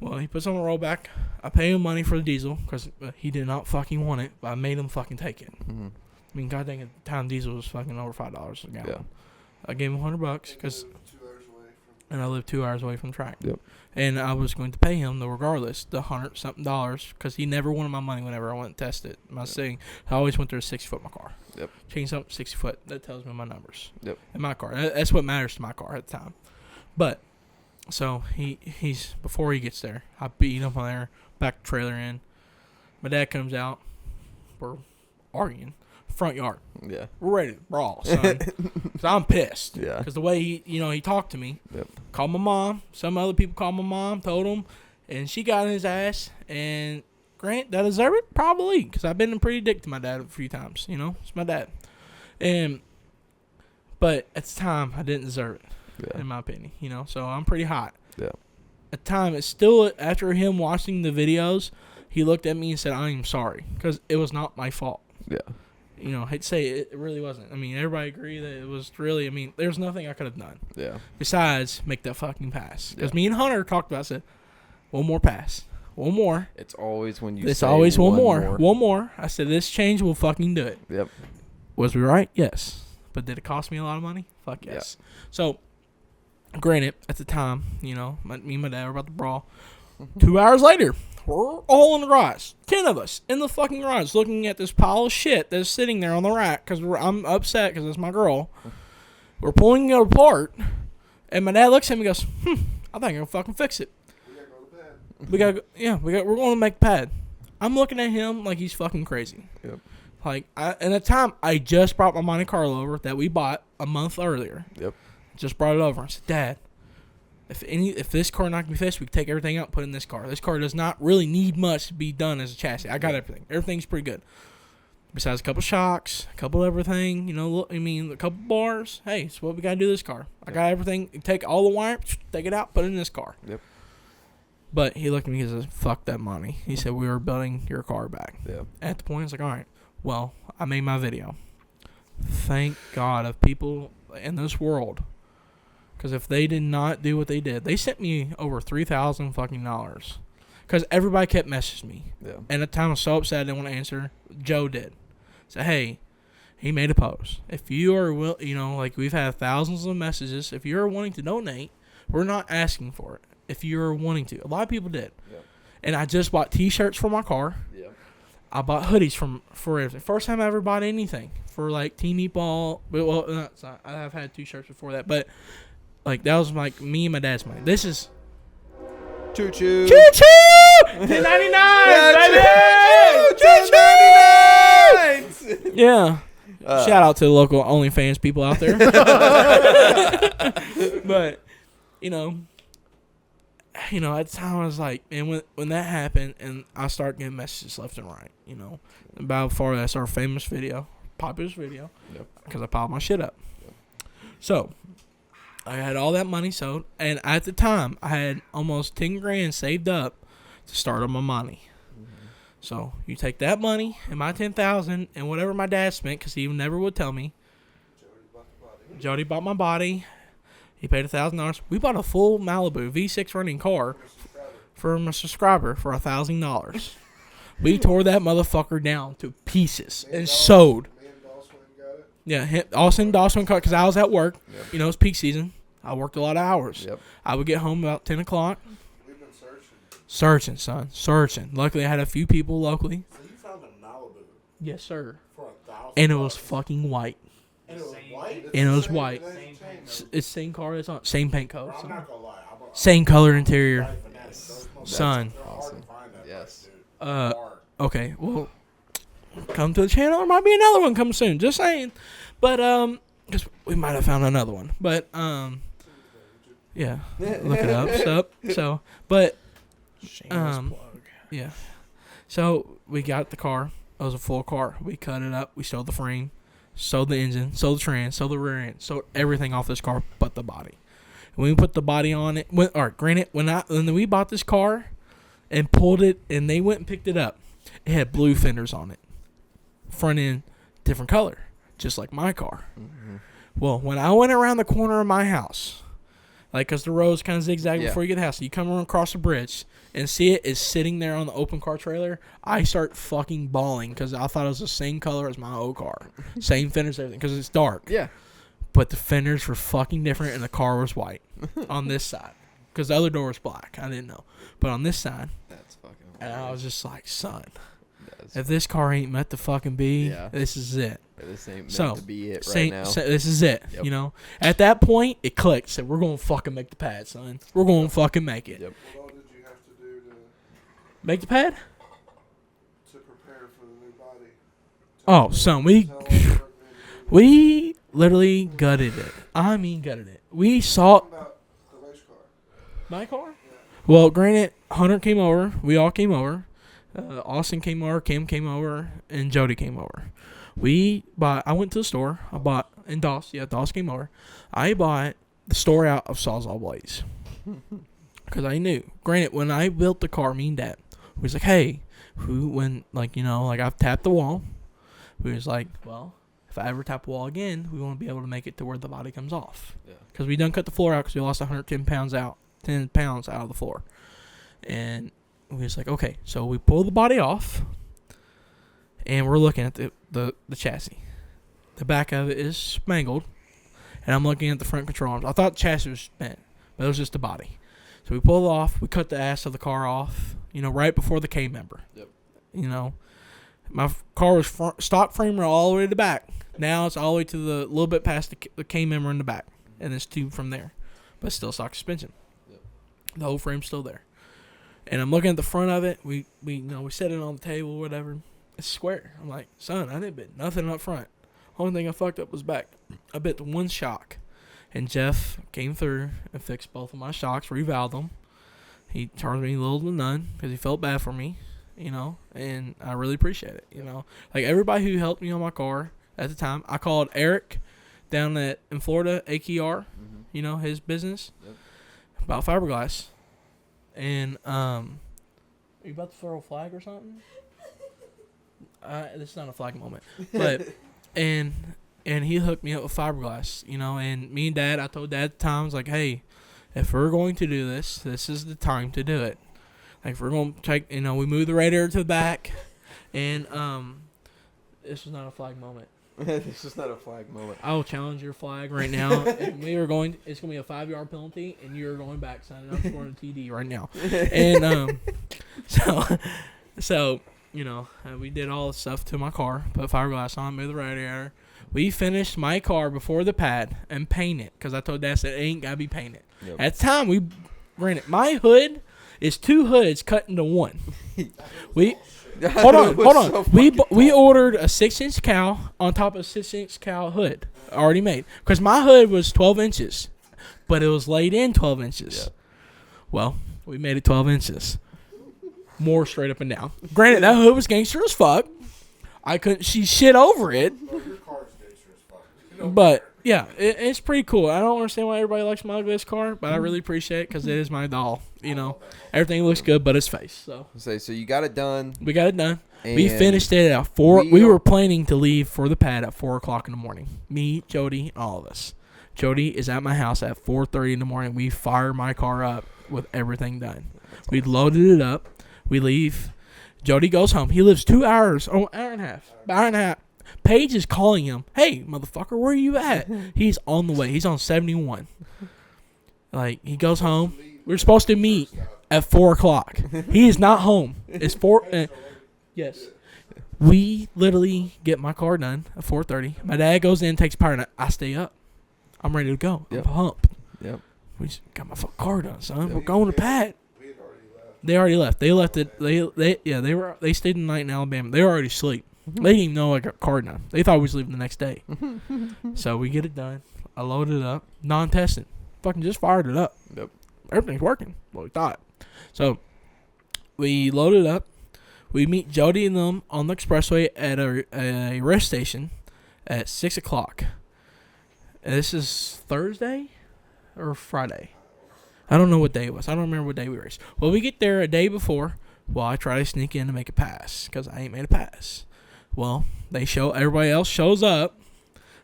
Well, he puts on the rollback. I pay him money for the diesel because he did not fucking want it, but I made him fucking take it. I mean, god dang it, at the time diesel was fucking over $5 a gallon. Yeah. I gave him $100 because, and I lived 2 hours away from the track. Yep. And I was going to pay him, though, regardless, the $100-something because he never wanted my money whenever I went and tested it. My thing, I always went there to 60-foot my car. Yep. Changed up 60 foot. That tells me my numbers. Yep. In my car, that's what matters to my car at the time. But. So he's before he gets there, I beat him on there, back the trailer in. My dad comes out. We're arguing. Front yard. Yeah. We're ready to brawl, son. Because I'm pissed. Yeah. Because the way he talked to me. Yep. Called my mom. Some other people called my mom, told him. And she got in his ass. And Grant, did I deserve it? Probably. Because I've been a pretty dick to my dad a few times. It's my dad. But at the time, I didn't deserve it. Yeah. In my opinion, so I'm pretty hot. Yeah. At the time, it's still after him watching the videos, he looked at me and said, "I am sorry," because it was not my fault. Yeah. I hate to say it really wasn't. I mean, everybody agree that it was really. I mean, there's nothing I could have done. Yeah. Besides make that fucking pass, because me and Hunter talked about. I said, "One more pass, one more." It's always when you. It's say always one more. I said, "This change will fucking do it." Yep. Was we right? Yes. But did it cost me a lot of money? Fuck yes. Yeah. So. Granted, at the time, me and my dad were about to brawl. 2 hours later, We're all in the garage. 10 of us in the fucking garage looking at this pile of shit that's sitting there on the rack because I'm upset because it's my girl. We're pulling it apart, and my dad looks at me and goes, I think I'm going to fucking fix it. We're going to make a pad. I'm looking at him like he's fucking crazy. Yep. Like, and at the time, I just brought my Monte Carlo over that we bought a month earlier. Yep. Just brought it over. I said, Dad, if this car not gonna be fixed, we can take everything out and put it in this car. This car does not really need much to be done as a chassis. I got everything. Everything's pretty good. Besides a couple shocks, a couple everything, a couple bars. Hey, it's what we gotta do to this car. I got everything. Take all the wire, take it out, put it in this car. Yep. But he looked at me and said, fuck that money. He said, we were building your car back. Yep. At the point, I was like, all right, well, I made my video. Thank God of people in this world. Because if they did not do what they did, they sent me over $3,000 fucking dollars. Because everybody kept messaging me. Yeah. And at the time I was so upset I didn't want to answer. Joe did. Said, hey, he made a post. If you are we've had thousands of messages. If you're wanting to donate, we're not asking for it. If you're wanting to. A lot of people did. Yep. And And I just bought T-shirts for my car. Yep. I bought hoodies for everything. First time I ever bought anything for like Team Meatball. Well, no, it's not. I have had 2 shirts before that, but like that was like me and my dad's money. This is Choo choo. choo choo. 10.99, baby. Yeah. Shout out to the local OnlyFans people out there. But at the time I was like, and when that happened, and I started getting messages left and right, about before that's our famous video, popular video, because I piled my shit up. Yep. So I had all that money sold, and at the time I had almost 10 grand saved up to start on my money. So you take that money and my 10,000 and whatever my dad spent, because he never would tell me. Jody bought my body. He paid $1,000. We bought a full Malibu V6 running car from a subscriber for $1,000. We tore that motherfucker down to pieces and sold. Yeah, Austin Dawson cut because I was at work. Yep. It's peak season. I worked a lot of hours. Yep. I would get home about 10 o'clock. We've been searching. Searching, son. Searching. Luckily, I had a few people locally. So you found a Malibu Yes, sir. for $1,000. And it was fucking white. And it was white? And it was white. Same It's same car as on. Same paint coat. I'm son. not gonna lie. Same color interior. Son. Awesome. Yes. Okay, well, come to the channel. There might be another one coming soon. Just saying. But, because we might have found another one. But, yeah. Look it up. But, yeah. So, we got the car. It was a full car. We cut it up. We sold the frame. Sold the engine. Sold the trans. Sold the rear end. Sold everything off this car but the body. When we put the body on it, granted, when we bought this car and pulled it and they went and picked it up, it had blue fenders on it. Front end, different color, just like my car. Mm-hmm. Well, when I went around the corner of my house, because the road's kind of zigzag before you get to the house, you come across the bridge and see it is sitting there on the open car trailer, I start fucking bawling because I thought it was the same color as my old car. Same fenders, everything, because it's dark. Yeah. But the fenders were fucking different and the car was white on this side. Because the other door was black. I didn't know. But on this side, That's fucking and I was just like, son, That's if this car ain't meant to fucking be, this is it. This ain't meant to be it now. This is it. Yep. At that point, it clicked. Said, we're going to fucking make the pad, son. We're going to fucking make it. Yep. What all did you have to do to Make the pad? prepare for the new body? Oh, son, we literally gutted it. I mean, gutted it. We saw About the race car. my car. Well, granted, Hunter came over. We all came over. Austin came over. Kim came over, and Jody came over. I went to the store. And Doss came over. I bought the store out of Sawzall Blades because I knew. Granted, when I built the car, me and Dad, we was like, hey, I've tapped the wall. We was like, well, if I ever tap a wall again, we want to be able to make it to where the body comes off. Because we done cut the floor out because we lost 10 pounds out of the floor. And we was like, okay, so we pull the body off, and we're looking at the chassis. The back of it is spangled, and I'm looking at the front control arms. I thought the chassis was bent, but it was just the body. So we pull it off. We cut the ass of the car off, right before the K member. Yep. My car was stock frame all the way to the back. Now it's all the way to the little bit past the K member in the back, and it's tube from there, but still stock suspension. Yep. The whole frame's still there. And I'm looking at the front of it. We set it on the table, whatever. It's square. I'm like, son, I didn't bit nothing up front. Only thing I fucked up was back. I bit the one shock. And Jeff came through and fixed both of my shocks, revalved them. He charged me little to none because he felt bad for me, and I really appreciate it, Like everybody who helped me on my car at the time, I called Eric down in Florida, AKR, his business, about fiberglass. And, are you about to throw a flag or something? This is not a flag moment. But, and he hooked me up with fiberglass, and me and Dad, I told Dad at the time, I was like, hey, if we're going to do this, this is the time to do it. Like, if we're going to take, we move the radiator to the back, and, this was not a flag moment. This is not a flag moment. I will challenge your flag right now. And it's going to be a 5-yard penalty, and you're going back signing up for a TD right now. And so we did all the stuff to my car, put fiberglass on, moved the radiator. We finished my car before the pad and painted because I told Dad, it ain't got to be painted. Yep. At the time, we ran it. My hood is 2 hoods cut into one. Hold on. So we ordered a 6-inch cowl on top of a 6-inch cowl hood already made because my hood was 12 inches, but it was laid in 12 inches. Yeah. Well, we made it 12 inches. More straight up and down. Granted, that hood was gangster as fuck. I couldn't see shit over it. Your car's gangster as fuck. But yeah, it's pretty cool. I don't understand why everybody likes my ugliest car, but I really appreciate it because it is my doll. Everything looks good but his face. So you got it done. We got it done. We finished it at 4. We were planning to leave for the pad at 4 o'clock in the morning. Me, Jody, all of us. Jody is at my house at 4:30 in the morning. We fire my car up with everything done. We loaded it up. We leave. Jody goes home. He lives 2 hours, hour and a half. Paige is calling him. Hey, motherfucker, where are you at? He's on the way. He's on 71. Like, he goes home. We're supposed to meet at 4 o'clock. He is not home. It's 4. Yes. We literally get my car done at 4:30. My dad goes in, takes power, and I stay up. I'm ready to go. Yep. I'm pumped. Yep. We just got my car done, son. We're going to Pat. They already left. They left it. They stayed the night in Alabama. They were already asleep. They didn't even know I got car done. They thought we was leaving the next day. So we get it done. I loaded it up. Non-tested. Fucking just fired it up. Yep. Everything's working. Well, we thought. So we loaded up. We meet Jody and them on the expressway at a rest station at 6 o'clock. And this is Thursday or Friday. I don't know what day it was. I don't remember what day we raced. Well, we get there a day before. Well, I try to sneak in to make a pass because I ain't made a pass. Well, everybody else shows up,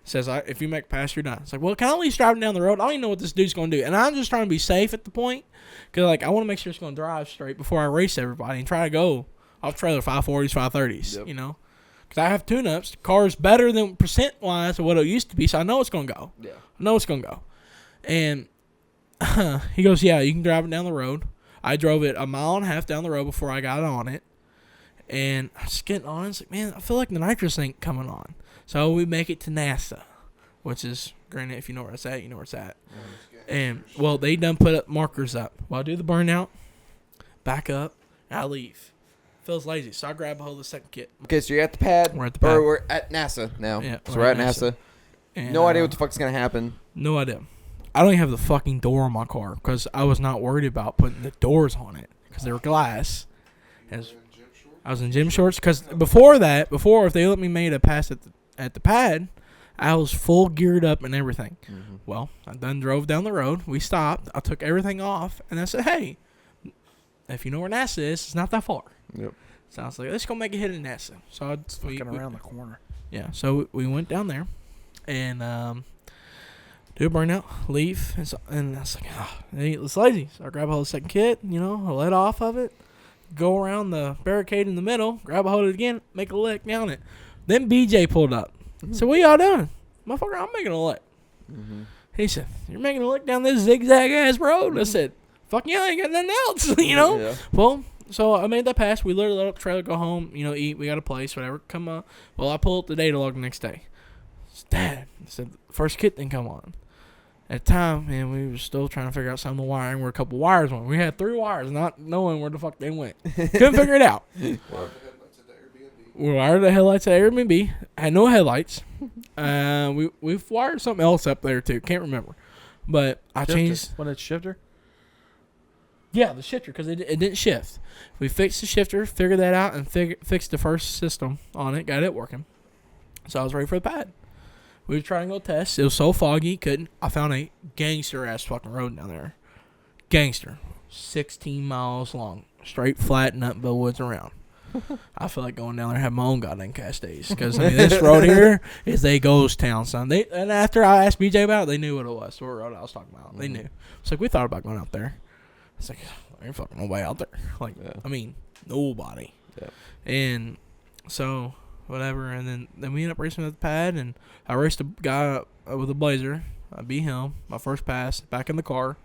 says, if you make a pass, you're done. It's like, well, can I at least drive down the road? I don't even know what this dude's going to do. And I'm just trying to be safe at the point because, I want to make sure it's going to drive straight before I race everybody and try to go off trailer 540s, 530s, Yep. Because I have tune-ups. The car's better than percent-wise of what it used to be, so I know it's going to go. Yeah. I know it's going to go. And he goes, yeah, you can drive it down the road. I drove it a mile and a half down the road before I got on it. And I was getting on. It's like, man, I feel like the nitrous ain't coming on. So we make it to NASA, which is, granted, if you know where it's at, you know where it's at. And, well, they done put up markers up. Well, I do the burnout, back up, and I leave. Feels lazy, so I grab a hold of the second kit. Okay, so you're at the pad. We're at the pad. Or we're at NASA now. Yeah, so we're at NASA. And, No idea what the fuck's going to happen. No idea. I don't even have the fucking door on my car because I was not worried about putting the doors on it because they were glass. And I was in gym shorts because before if they let me make a pass at the pad, I was full geared up and everything. Mm-hmm. Well, I done drove down the road. We stopped. I took everything off and I said, hey, if you know where NASA is, it's not that far. Yep. So I was like, let's go make a hit at NASA. So It's fucking around the corner. Yeah. So we went down there and do a burnout, leave, and I was like, it's lazy. So I grab a hold of the second kit, I let off of it, go around the barricade in the middle, grab a hold of it again, make a lick down it. Then BJ pulled up. So what y'all doing? Motherfucker, I'm making a lick. Mm-hmm. He said, you're making a lick down this zigzag ass road? I said, fuck yeah, I ain't got nothing else, Yeah. Well, So I made that pass. We literally let up the trailer, go home, eat. We got a place, whatever. Come on. Well, I pull up the data log the next day. Dad, I said, first kit didn't come on. At the time, man, we were still trying to figure out some of the wiring where a couple wires went. We had 3 wires, not knowing where the fuck they went. Couldn't figure it out. We wired the headlights at Airbnb. Had no headlights. We've wired something else up there too. Can't remember. But I changed. What, it's shifter? Yeah, the shifter, because it didn't shift. We fixed the shifter, figured that out, and fixed the first system on it. Got it working. So I was ready for the pad. We were trying to go test. It was so foggy, couldn't. I found a gangster-ass fucking road down there. Gangster. 16 miles long. Straight, flat, nothing but woods around. I feel like going down there and having my own goddamn cast days. Because, this road here is a ghost town, son. And after I asked BJ about it, they knew what it was. What road I was talking about. They knew. It's like, we thought about going out there. It's like, there ain't fucking nobody out there. Like, nobody. Yeah. And so, whatever. And then we ended up racing at the pad. And I raced a guy with a Blazer. I beat him. My first pass. Back in the car.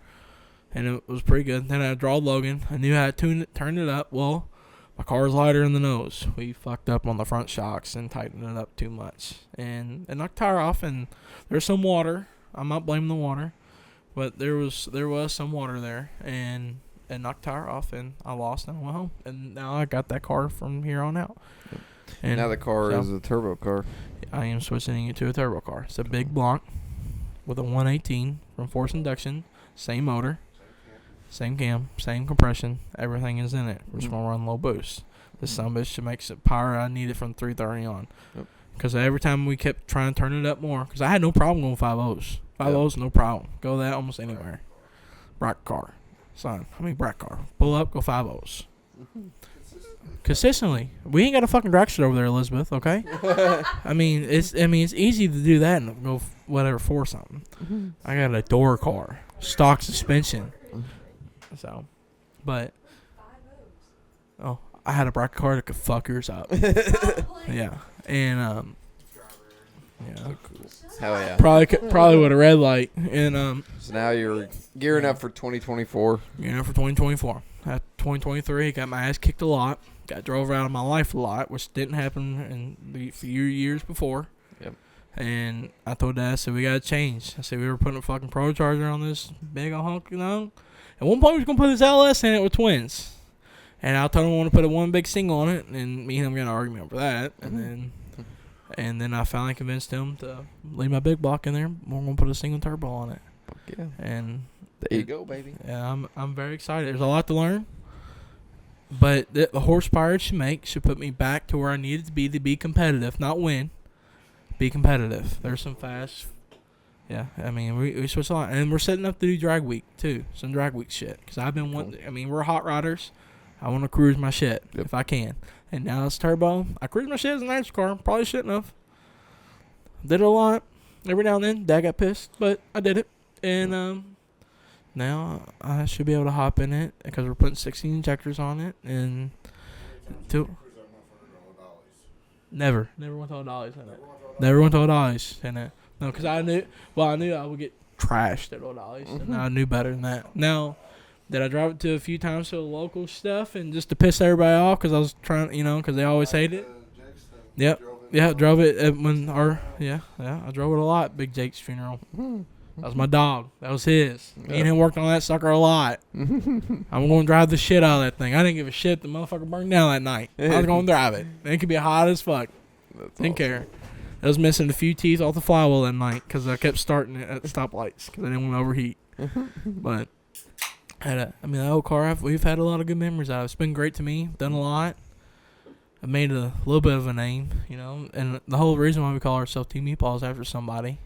And it was pretty good. Then I drawed Logan. I knew how to turn it up. Well, my car was lighter in the nose. We fucked up on the front shocks and tightened it up too much. And it knocked the tire off. And there's some water. I'm not blaming the water. But there was some water there. And it knocked the tire off. And I lost and I went home. And now I got that car from here on out. And now the car is a turbo car. I am switching it to a turbo car. It's a big block with a 118 from force induction. Same motor. Same cam, same compression, everything is in it. We're just going to run low boost. This sumbitch should make some power I needed from 330 on. Because every time we kept trying to turn it up more, because I had no problem going 5.0s. 5.0s, no problem. Go that almost anywhere. Brack car. Son, brack car. Pull up, go 5.0s. Consistently. We ain't got a fucking dragster over there, Elizabeth, okay? It's easy to do that and go whatever for something. I got a door car. Stock suspension. So, but I had a bracket car that could fuck yours up. Yeah, and Hell yeah. Probably with a red light, and So now you're gearing up for 2024. Gearing up for 2024. At 2023, got my ass kicked a lot. Got drove out of my life a lot, which didn't happen in the few years before. Yep. And I told Dad, I said, we got to change. I said, we were putting a fucking Pro Charger on this big old hunk, At one point, we was going to put this LS in it with twins. And I told him I want to put one big single on it. And me and him got an argument over that. And then I finally convinced him to leave my big block in there. We're going to put a single turbo on it. Yeah. And there you go, baby. Yeah, I'm very excited. There's a lot to learn. But the horsepower it should put me back to where I needed to be competitive. Not win. Be competitive. There's some fast... Yeah, we switch a lot. And we're setting up to do drag week, too. Some drag week shit. Because I've been wanting... we're hot riders. I want to cruise my shit if I can. And now it's turbo. I cruise my shit as a nice car. Probably shouldn't have. Did it a lot. Every now and then, Dad got pissed. But I did it. And now I should be able to hop in it. Because we're putting 16 injectors on it. And... Never went to all dollies in it. Never went to all dollies in it. No, because I knew I would get trashed at O'Dolly's, and I knew better than that. Now, did I drive it to a few times to the local stuff and just to piss everybody off because I was trying, because they always hate it? Yep. Yeah, drove it I drove it a lot. Big Jake's funeral. That was my dog. That was his. Me and him worked on that sucker a lot. I'm going to drive the shit out of that thing. I didn't give a shit. The motherfucker burned down that night. I was going to drive it. It could be hot as fuck. Didn't care. I was missing a few teeth off the flywheel that night because I kept starting it at the stoplights because I didn't want to overheat. But that old car, we've had a lot of good memories out of it. It's been great to me. Done a lot. I made a little bit of a name, and the whole reason why we call ourselves Team Meatballs is after somebody,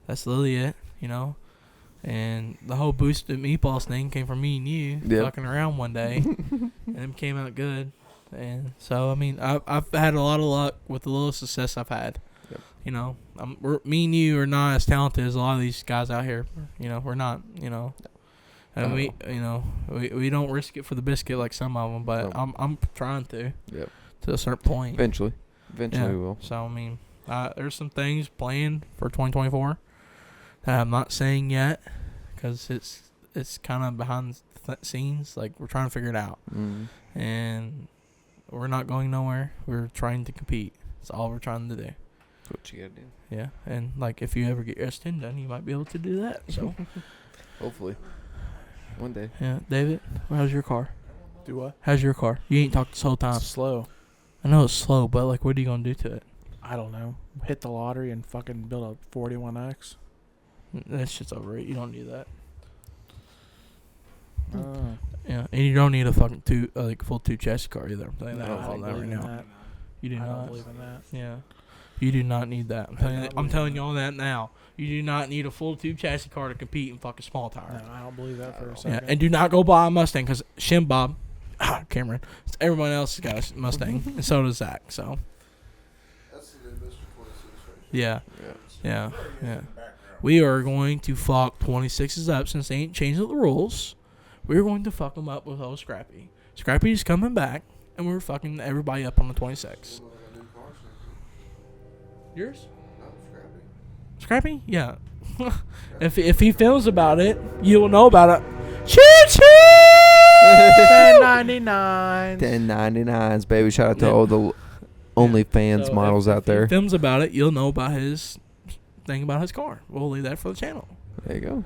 That's literally it, And the whole Boosted Meatballs thing came from me and you fucking around one day, and it came out good. And so, I've had a lot of luck with the little success I've had. Yep. Me and you are not as talented as a lot of these guys out here. We're not, And we don't risk it for the biscuit like some of them, but I'm trying to. Yep. To a certain point. Eventually we will. So, there's some things planned for 2024 that I'm not saying yet because it's kind of behind scenes. Like, we're trying to figure it out. And we're not going nowhere. We're trying to compete. That's all we're trying to do. That's what you gotta do. Yeah, and like if you ever get your S10 done, you might be able to do that. So, Hopefully, one day. yeah, David, how's your car? Do what? How's your car? You ain't talked this whole time. It's slow. I know it's slow, but like, what are you gonna do to it? I don't know. Hit the lottery and fucking build a 41X. That shit's overrated. You don't need that. Oh. Yeah, and you don't need a fucking full two chassis car either. I'm telling you that No, all I don't that right believe in now. that. You do I don't not. believe in that. Yeah, you do not need that. I'm telling you all that now. You do not need a full tube chassis car to compete in fucking small tire. No, I don't believe that for a Yeah, second. and do not go buy a Mustang because Shim Bob, Cameron, everyone else has got a Mustang, and so does Zach. So That's the Mr. 26 right yeah, Yeah. yeah. We are going to fuck 26s up since they ain't changing the rules. We're going to fuck them up with old Scrappy. Scrappy's coming back, and we're fucking everybody up on the 26. Yours? Scrappy? Yeah. if he films about it, you will know about it. Choo choo! 1099. 1099s, baby. Shout out to Yeah. all the OnlyFans So models if out there. If he films about it, you'll know about his thing about his car. We'll leave that for the channel. There you go.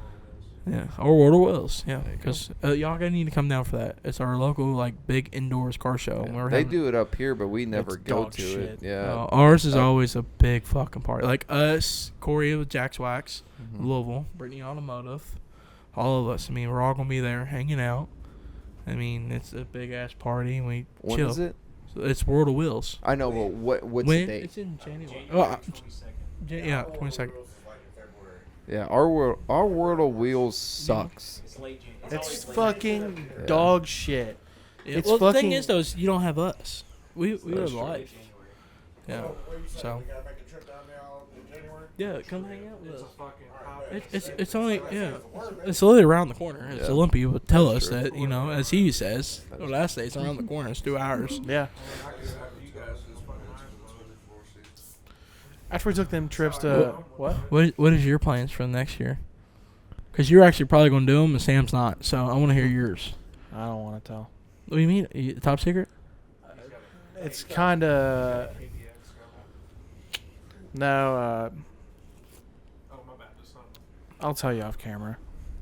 Yeah, or World of Wheels. Yeah, There you go. because y'all gonna need to come down for that. It's our local like big indoors car show. and we're They having- do it up here, but we never It's go dog to shit. it. Yeah. ours is Uh, always a big fucking party. Like us, Corey with Jack's Wax, Mhm. Louisville, Brittany Automotive, all of us. I mean, we're all gonna be there hanging out. I mean, it's a big ass party. And we When chill. is it? So it's World of Wheels. I know, but what's When? the date? It's in January. January 22nd. Yeah, 22nd. Yeah, our World of Wheels sucks. It's late January. It's fucking dog shit. Yeah, It's well, the thing fucking- is, though, is you don't have us. We are That's the true. life. Yeah. So. We gotta make a trip down there in January. Yeah, come hang out with It's a us. fucking hot. It's only it's literally around the corner. As Yeah. Olympia would tell That's us true. that, you know, as he says, what I say, it's around the corner. It's 2 hours. Yeah. I could have you guys this fucking high. After we took them trips to what? What is your plans for next year? Because you're actually probably going to do them, and Sam's not. So I want to hear yours. I don't want to tell. What do you mean? Top secret? It's kind of no. Oh, my bad. That's not. I'll tell you off camera.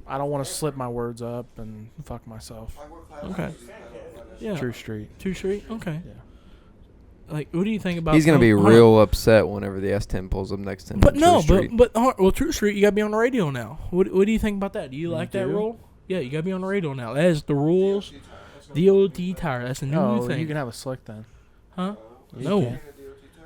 I don't want to slip my words up and fuck myself. Okay. Yeah. True Street. True Street? Okay. Yeah. Like, what do you think about... He's gonna be hold on. real upset whenever the S10 pulls up next to him. But on no, True Street. well, True Street, you got to be on the radio now. What do you think about that? Do you like that do? rule? Yeah, you got to be on the radio now. That is the rules. DOT tire. That's a new Oh, thing. you can have a slick then. Huh? You No. can.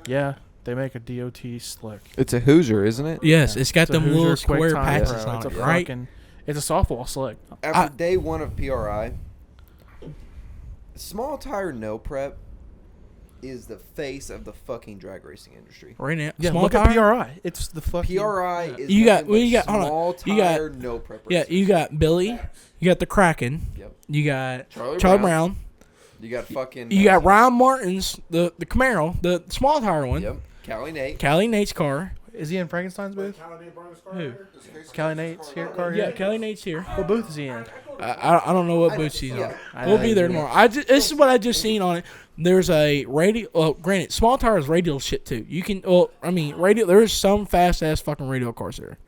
Yeah, they make a DOT slick. It's a Hoosier, isn't it? Yes, Yeah. it's got It's a them Hoosier little square QuickTime patches Pro. on It's it, a right? fucking. It's a softball slick. After day one of PRI, small tire no prep is the face of the fucking drag racing industry. Right now, Yeah, small look tire. at PRI. It's the fucking. PRI Yeah. is You got- nothing well, but you got- hold on. small You got- tire no prep. Yeah, racers. you got Billy. You got the Kraken. Yep. You got Charlie Charlie Brown. Brown. You got fucking. You got Ryan Martin's the Camaro, the small tire one. Yep. Callie Nate. Callie Nate's car. Is he in Frankenstein's booth? Who? Callie Nate's here. Car Yeah, here? Callie Nate's here. What booth is he in? I don't know what boots he's on. I We'll know be he's there in. tomorrow. This is what I just seen on it. There's a radio. Well, granted, small tire is radial shit too. You can. Well, I mean, radio. There's some fast ass fucking radio cars there.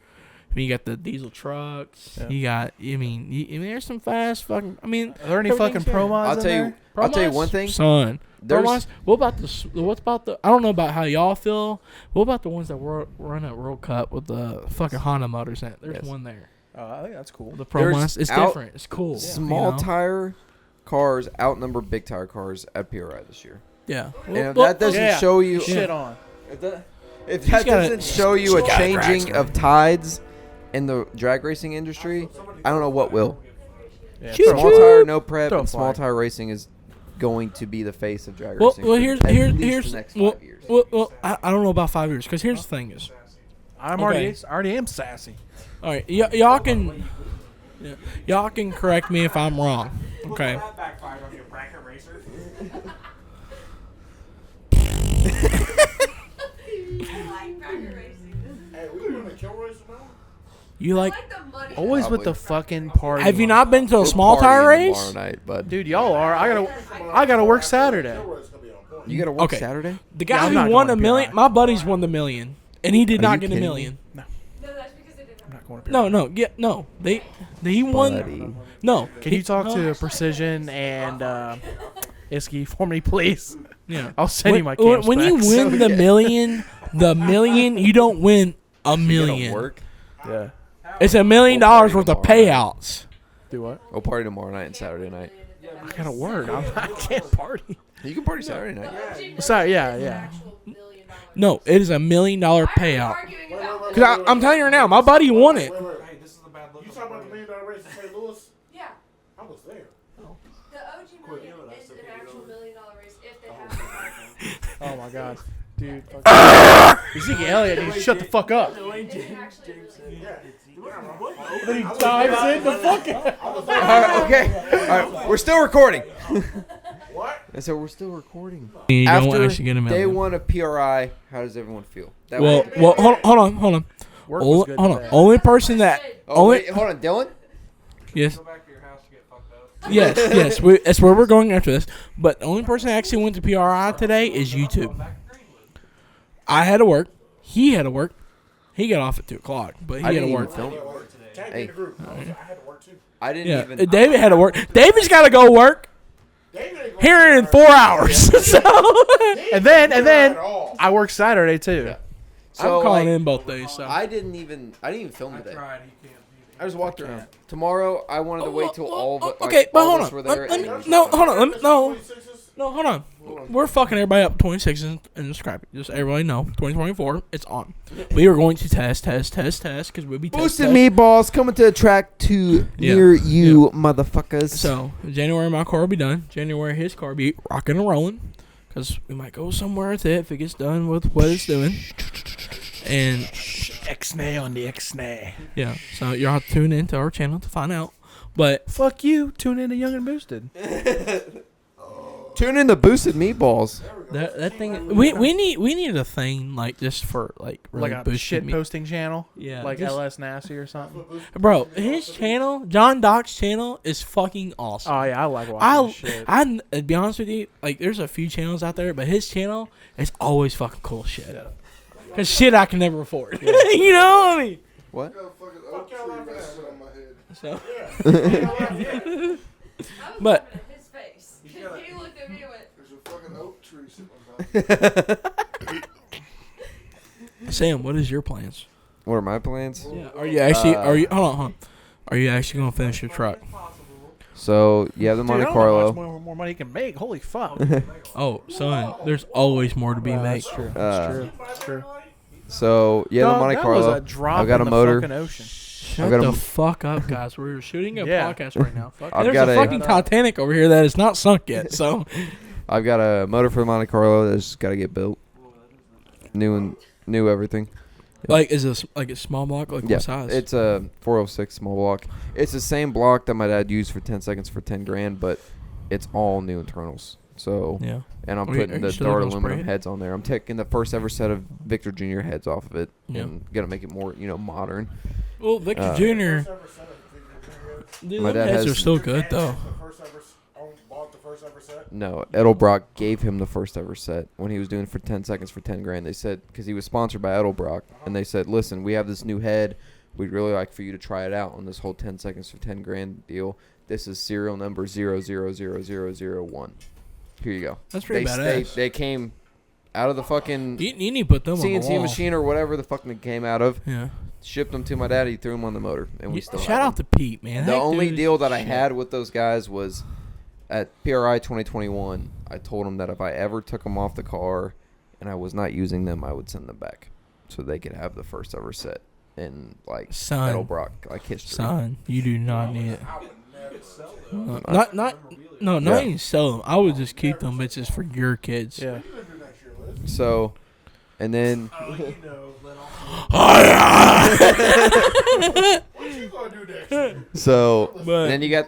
I mean, you got the diesel trucks. Yeah. You got. I mean, there's some fast fucking. I mean, Are there any everything's fucking pro there. mods I'll in tell you. there? I'll tell you Promos? one thing. Son. There's- Promos? What about the? What's about the? I don't know about how y'all feel. What about the ones that run at World Cup with the fucking Honda motors in it? There's Yes. one there. Oh, I think that's cool. The There's Promos. It's out- different. It's cool. Small you know? tire cars outnumber big tire cars at PRI this year. Yeah. And if that doesn't yeah. show you, Shit on. if that She's doesn't gotta- show you a she's gotta changing crack of tides in the drag racing industry, I don't know what will. Yeah, Choo throw Small a flag. tire no prep Throw a and small flag. tire racing is going to be the face of drag Well, racing. well, for here's at least here's the next well, 5 years. well, I don't know about 5 years because here's the thing is, I'm Okay. already am sassy. all right, y'all can correct me if I'm wrong. Okay. That backfired on your bracket racer. Hey, we doing a kill race now? You like? Always with the fucking party. Have you not been to a We're small tire partying race? tomorrow night, bud. Dude, y'all are. I gotta work Saturday. You gotta work Okay. Saturday? The Yeah, guy I'm not who won going a to million, PRI. my buddies won the million, and he did Are not you get a kidding million. No, No, that's because they didn't. I'm not going to. No. He won. Buddy. No. Can you talk to Precision and Iski for me, please? Yeah. I'll send you my cam when you specs. win the million, you don't win a You gotta million. work? Yeah. It's $1 million worth of payouts. Do what? We'll party tomorrow night and Saturday night. I gotta work. I can't party. You can party Saturday night. Sorry, yeah. No, it is $1 million payout. Arguing about Cause I'm telling you right now, my buddy won it. Hey, this is a bad look. You talking about the $1 million race in St. Louis? yeah, I was there. the OG million is an actual $1 million race if they have. Oh my god, dude. Ezekiel Elliott needs to shut the fuck up. It's actually Then he dives in the fucking. All right, okay. All right, we're still recording. What? And so we're still recording. You don't After actually get a day million. one of PRI, how does everyone feel? That Well, was- hold on. Work was good Hold on. today. Only person that oh, only wait, hold on, Dylan? yes. Go back to your house to get fucked up. Yes. That's where we're going after this. But the only person that actually went to PRI today is YouTube. I had to work. He had to work. He got off at 2:00, but he I had to didn't work. even film. Tag Hey. in the group. I had to work too. I didn't Yeah, even. David had to work. David's got to go work David ain't going here in 4 hours. So And then at all. I work Saturday too. Yeah. So, I'm calling like, in both days. So I didn't even film today. Tried, he can't. I just walked around. Tomorrow, I wanted to wait till all of us. Okay, but all hold of us on. were there. Let me- and- no, hold on. Let me, no, 26s? no, hold on. We're fucking everybody up 26 and scrappy. Just everybody know 2024, it's on. We are going to test because we'll be Boosted test. Meatballs coming to a track to Yeah. near you, motherfuckers. So January, my car will be done. January, his car will be rocking and rolling. Because we might go somewhere with it if it gets done with what it's doing. And X-nay on the X-nay. yeah, so you'll have to tune into our channel to find out. But Fuck you. Tune in to Young and Boosted. Tune in to Boosted Meatballs. that thing, we need a thing like just for like really Like a boosted shit me. posting channel. Yeah, Like just- LS Nasty or something. Bro, his channel, John Doc's channel, is fucking awesome. Oh yeah, I like watching this shit. To be honest with you, like there's a few channels out there, but his channel is always fucking cool shit. Cause shit I can never afford. You know what I mean? What? Got a fucking oak tree resting on my head. So, I was But- looking at his face. He looked at me and went, There's a fucking oak tree sitting on my head. Sam, what is your plans? What are my plans? Yeah, are you actually? Hold on. Are you actually gonna finish your truck? So you have the Dude, I Monte don't know how much Carlo. more money you can make. Holy fuck. Oh, son, there's always more to be made. That's true. Uh, That's true. So you have the Monte that Carlo. was a drop I've got in a the motor. fucking ocean. Shut got the a- fuck up, guys. We're shooting a Yeah. podcast right now. I've There's got a a- fucking Titanic over here that is not sunk yet. So I've got a motor for the Monte Carlo that's got to get built. New everything. like, is this like a small block? Like Yeah, what size? it's a 406 small block. It's the same block that my dad used for 10 seconds for 10 grand, but it's all new internals. So, yeah. and I'm Are you- putting are you the still Dart gonna spray aluminum it? heads on there. I'm taking the first ever set of Victor Jr. heads off of it Yeah. and gonna make it more, modern. Well, Victor Uh, Jr. Dude, My them dad heads has- are still good though. Bought the first ever set. No, Edelbrock gave him the first ever set when he was doing it for 10 seconds for 10 grand. They said, because he was sponsored by Edelbrock, and they said, listen, we have this new head. We'd really like for you to try it out on this whole 10 seconds for 10 grand deal. This is serial number 000001. Here you go. That's pretty they, badass. They came out of the fucking You need to put them on the CNC wall. machine or whatever the fuck they came out of. Yeah. Shipped them to my dad. He threw them on the motor, and we still Shout have out to Pete, man. them. The That only dude- deal that I had with those guys was at PRI 2021. I told them that if I ever took them off the car and I was not using them, I would send them back so they could have the first ever set in like Son. Edelbrock like history. Son, you do not need it. I would never sell Not Yeah. even sell them. I would just keep them bitches for your kids. Yeah. You gonna do next year, Liz? So, and then Oh, you know, let off. What you gonna do next year? so But- and then you got.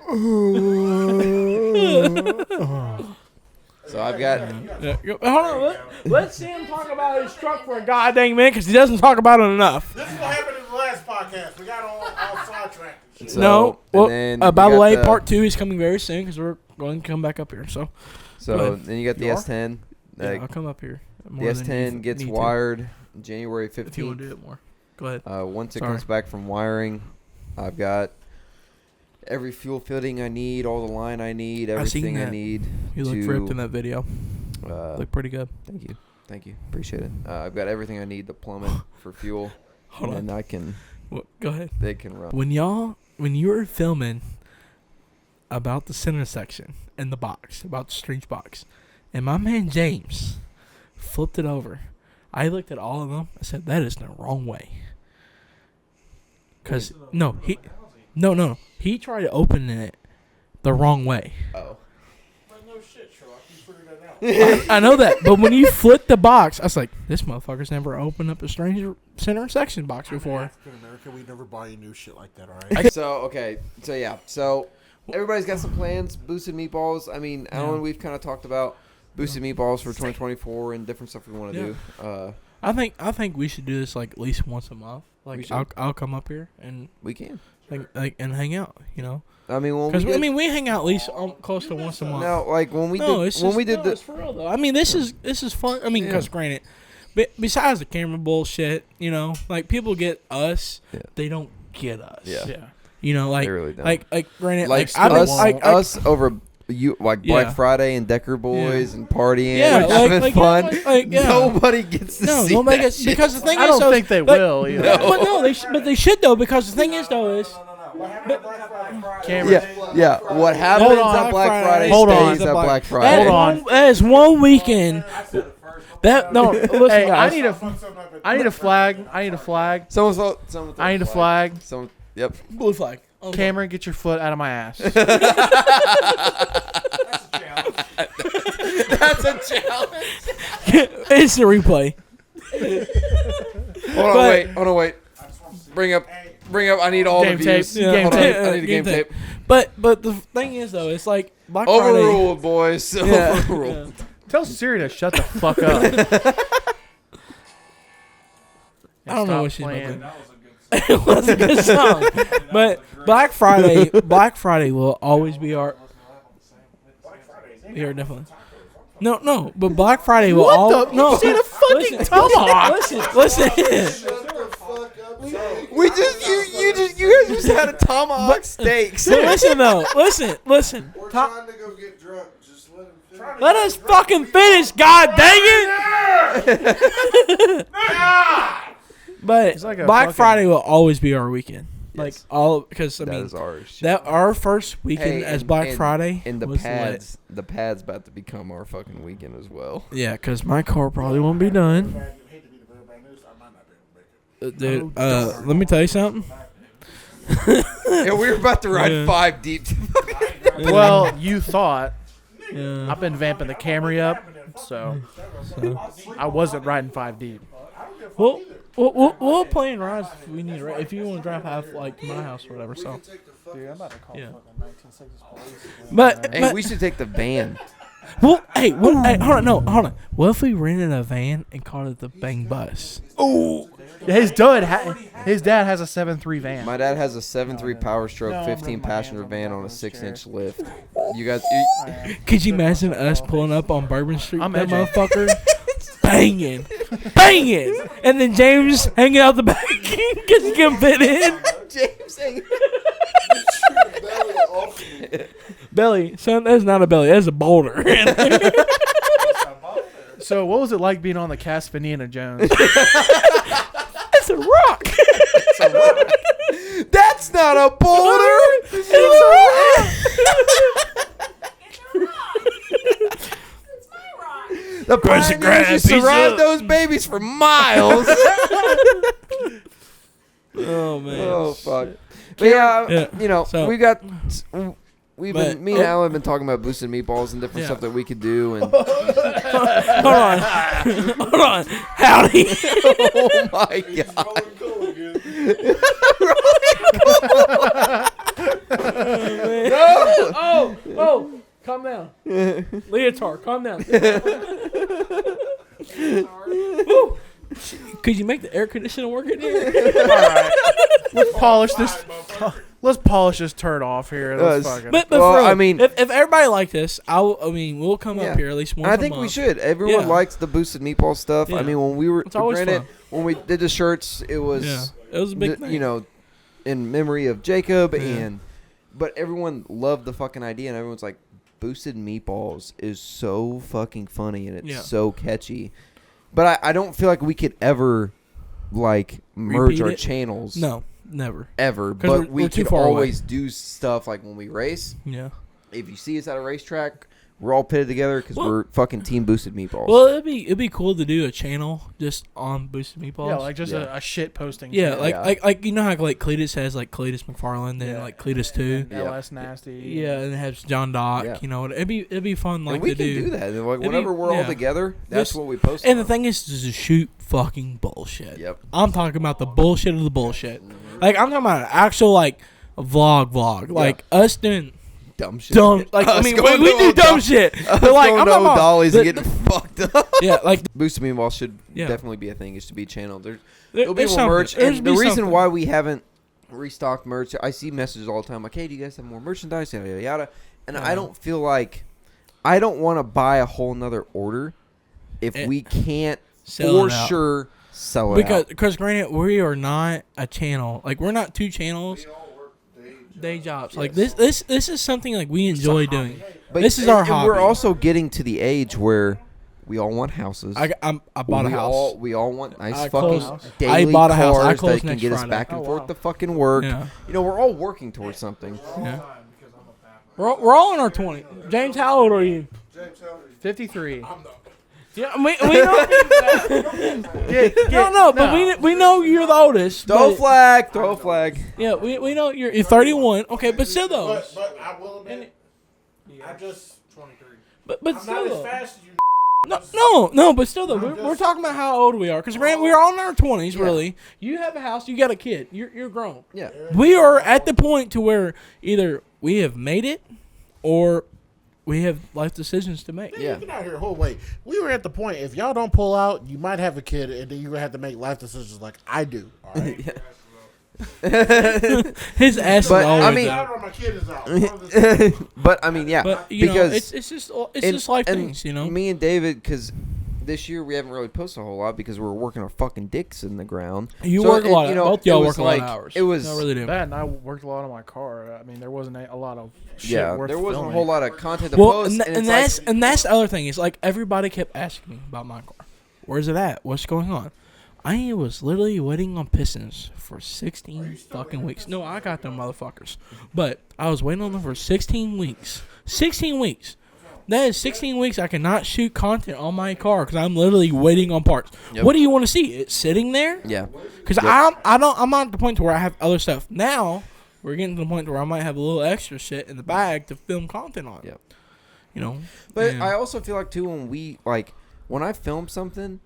So I've got. Yeah, hold on. Let Sam talk about his truck for a goddamn minute because he doesn't talk about it enough. This is what happened in the last last podcast. We got all sidetracked. So, no. and Well, then by you the got way, part 2 is coming very soon because we're going to come back up here. So So Go ahead. then you got the You are? S10. yeah, Like, I'll come up here. the more than you S10 gets need to, wired January if you want 15th. to do it more. Go ahead. Once it Sorry. comes back from wiring, I've got every fuel fitting I need, all the line I need, I seen everything I that. need. You look to, ripped in that video. Look pretty good. Thank you. Appreciate it. I've got everything I need to plumb it for fuel, Hold and on. I can. Go ahead. They can run. When you were filming about the center section and the box, about the strange box, and my man James flipped it over, I looked at all of them. I said, "That is the wrong way." Cause no, he tried to open it the wrong way. Oh. No shit, Sherlock. You figured that out. I know that, but when you flipped the box, I was like, "This motherfucker's never opened up a strange center section box before." In America, we never buy you new shit like that, all right? So everybody's got some plans. Boosted Meatballs. I mean, Yeah. Alan, we've kind of talked about Boosted Meatballs for 2024 and different stuff we want to Yeah. do. I think we should do this like at least once a month. We Like should. I'll come up here and We can. and hang out. You know. I mean, when Because we did, we hang out at least close to once a month. no, like when we No, did it's when just, we did no, the it's for real though. I mean, this is fun. I mean, Yeah. because granted, besides the camera bullshit, you know, like people get us, Yeah. they don't get us. Yeah. Yeah. You know, like they really don't. like granted, like like us, I us over you like Yeah. Black Friday and Decker Boys and partying, Yeah, and like- having like, fun. yeah. Nobody gets to no, see nobody that gets shit. because the thing I is, don't though, think they but- will either. But no, they should though because the thing is though is Cameras. Yeah. What happens Hold on. on Black Friday Hold on. stays at Black that Friday. Hold on. That is one weekend. That no, listen, Hey, guys. I need a flag. I need a flag. Someone I need a flag. Someone, yep. blue flag. Cameron, get your foot out of my ass. That's a challenge. It's the replay. Hold on, wait. Bring up. I need all Game the views. tape. Game Hold on, tape. I need a game tape. But the thing is though, it's like Black Friday. Overruled, boys. Yeah. Overruled. Tell Siri to shut the fuck up. I don't know what Stop she's playing. about to. It was a good song, but Black Friday will always be our. Here, definitely. No, but Black Friday will What no. You said a fucking tomahawk. Listen. Shut the fuck up, Sally. We just you guys just had a tomahawk steak. So listen though. Listen. We're trying to go get drunk. Just let him finish. Let us fucking finish, god dang it! But It's like a Black fucking- Friday will always be our weekend. Like Yes. all because I That mean is ours. that our first weekend Hey, as and- Black and- Friday And the was pads, the pads about to become our fucking weekend as well. lit. Yeah, because my car probably won't be done. I hate to be the bad news. I might not be able to make it. Dude, let me tell you something. Yeah, we were about to ride Yeah. 5 deep. Well, you thought. Yeah. I've been vamping the Camry up, so I wasn't riding 5 deep. We'll play in rides if we need. Right? If you want to drive half like to my house or whatever. So, Dude, I'm about to call Yeah. fucking 1960s police. but Hey, we should take the van. well, hey, hold on. What if we rented a van and called it the Bang Bus? His dad has a 7.3 van. My dad has a 7.3 Power Stroke, No, I'm 15 rubbing my passenger hands on van the on a bottom of this 6-inch chair. lift. You guys, Could you imagine us pulling up on Bourbon Street, I'm that edging. motherfucker, banging, and then James hanging out the back because he can fit in. James saying, Belly off me. Belly, son, that's not a belly, that's a boulder. So what was it like being on the cast of Indiana Jones? It's a rock. that's not a boulder. It's a rock. It's my rock. The Press the pioneers used to grass, ride piece those babies for miles. Oh man. Oh fuck! But yeah, Yeah. you know, So- we've been But- me and Alan have been talking about boosted meatballs and different Yeah. stuff that we could do, and Hold on. Howdy. oh my god, Rolling cool again. Oh, calm down. Leotard, calm down. Woo. Could you make the air conditioner work in here? All right. Let's polish this. Let's polish this turd off here. Let's fucking. But Well, for real, I mean- if everybody liked this, we'll come Yeah. up here at least once I a think we month. should. Everyone Yeah. likes the Boosted Meatball stuff. Yeah. I mean, when we were It's always granted fun. when we did the shirts, it was Yeah, it was a big thing. you know, in memory of Jacob but everyone loved the fucking idea, and everyone's like, Boosted Meatballs is so fucking funny and it's so catchy. But I don't feel like we could ever like merge Repeat our it? channels. No, never. Ever. 'Cause But we're we too could far away. always do stuff like when we race. Yeah. If you see us at a racetrack, we're all pitted together because Well- we're fucking Team Boosted Meatballs. Well, it'd be cool to do a channel just on Boosted Meatballs. Yeah, like just Yeah. a shit posting. Yeah, channel. like you know how like Cletus has like Cletus McFarland and Yeah. like Cletus 2. And LS Nasty. Yeah, and it has John Dock. Yeah. You know, it'd be fun like and we to can do that. Like, It'd whenever be- we're all yeah. together, that's Just- what we post. And the on. thing is to shoot fucking bullshit. Yep. I'm talking about the bullshit of the bullshit. Like I'm talking about an actual like vlog. Like us doing Dumb shit. dumb. Like I Us mean, going we to do old dumb shit. Us But like going I'm to talking old about dollies and the- getting fucked up. yeah, like Boosted Meatball should Yeah. definitely be a thing. It should be channeled. There's there- There'll be there's more something. merch. There's And be the reason something. why we haven't restocked merch, I see messages all the time like, hey, do you guys have more merchandise? Yada, yada, yada. And I don't feel like, I don't want to buy a whole nother order if It- we can't Sell for it out. sure sell it out. Because granted, we are not a channel. Like we're not two channels. Day jobs. Like this is something like we enjoy doing. But this is our hobby. We're also getting to the age where we all want houses. I bought a house. We all want nice I fucking closed- daily I bought a house. I cars close that can next get us Friday. back and Oh, forth wow. to fucking work. Yeah. You know, we're all working towards something. Yeah. We're all in our 20s. James, how old are you? 53. Yeah, we know. No, but we know you're the oldest. Throw a but- flag. Throw a flag. Yeah, we know you're 31. Okay, but still though. But I will admit, I'm just 23. But I'm still not as though. fast as you. No, but still though, we're talking about how old we are. Because we're all in our 20s, really. You have a house, you got a kid, you're grown. Yeah. We are at the point to where either we have made it, or we have life decisions to make. Yeah. Get out here. Hold wait. We were at the point. If y'all don't pull out, you might have a kid, and then you're gonna have to make life decisions like I do. All right. His ass But, is always I mean- out. Or my kid is out. But I mean, yeah, But you because know, it's just and- life and things, you know. Me and David, because this year we haven't really posted a whole lot because we're working our fucking dicks in the ground. You So work a lot. you know, Both y'all it work was a lot of like- hours. it was- I really do. That and I worked a lot on my car. I mean, there wasn't a lot of shit Yeah, worth there wasn't filming. a whole lot of content to Well, post. and it's that's the other thing. Is like everybody kept asking me about my car. Where's it at? What's going on? I was literally waiting on pistons for 16 fucking weeks. No, I got them motherfuckers. But I was waiting on them for 16 weeks. 16 weeks. That is 16 weeks I cannot shoot content on my car because I'm literally waiting on parts. Yep. What do you want to see? It sitting there? yeah, Because I'm not at the point to where I have other stuff. Now we're getting to the point where I might have a little extra shit in the bag to film content on. Yep. You know. but Yeah. I also feel like too when I film something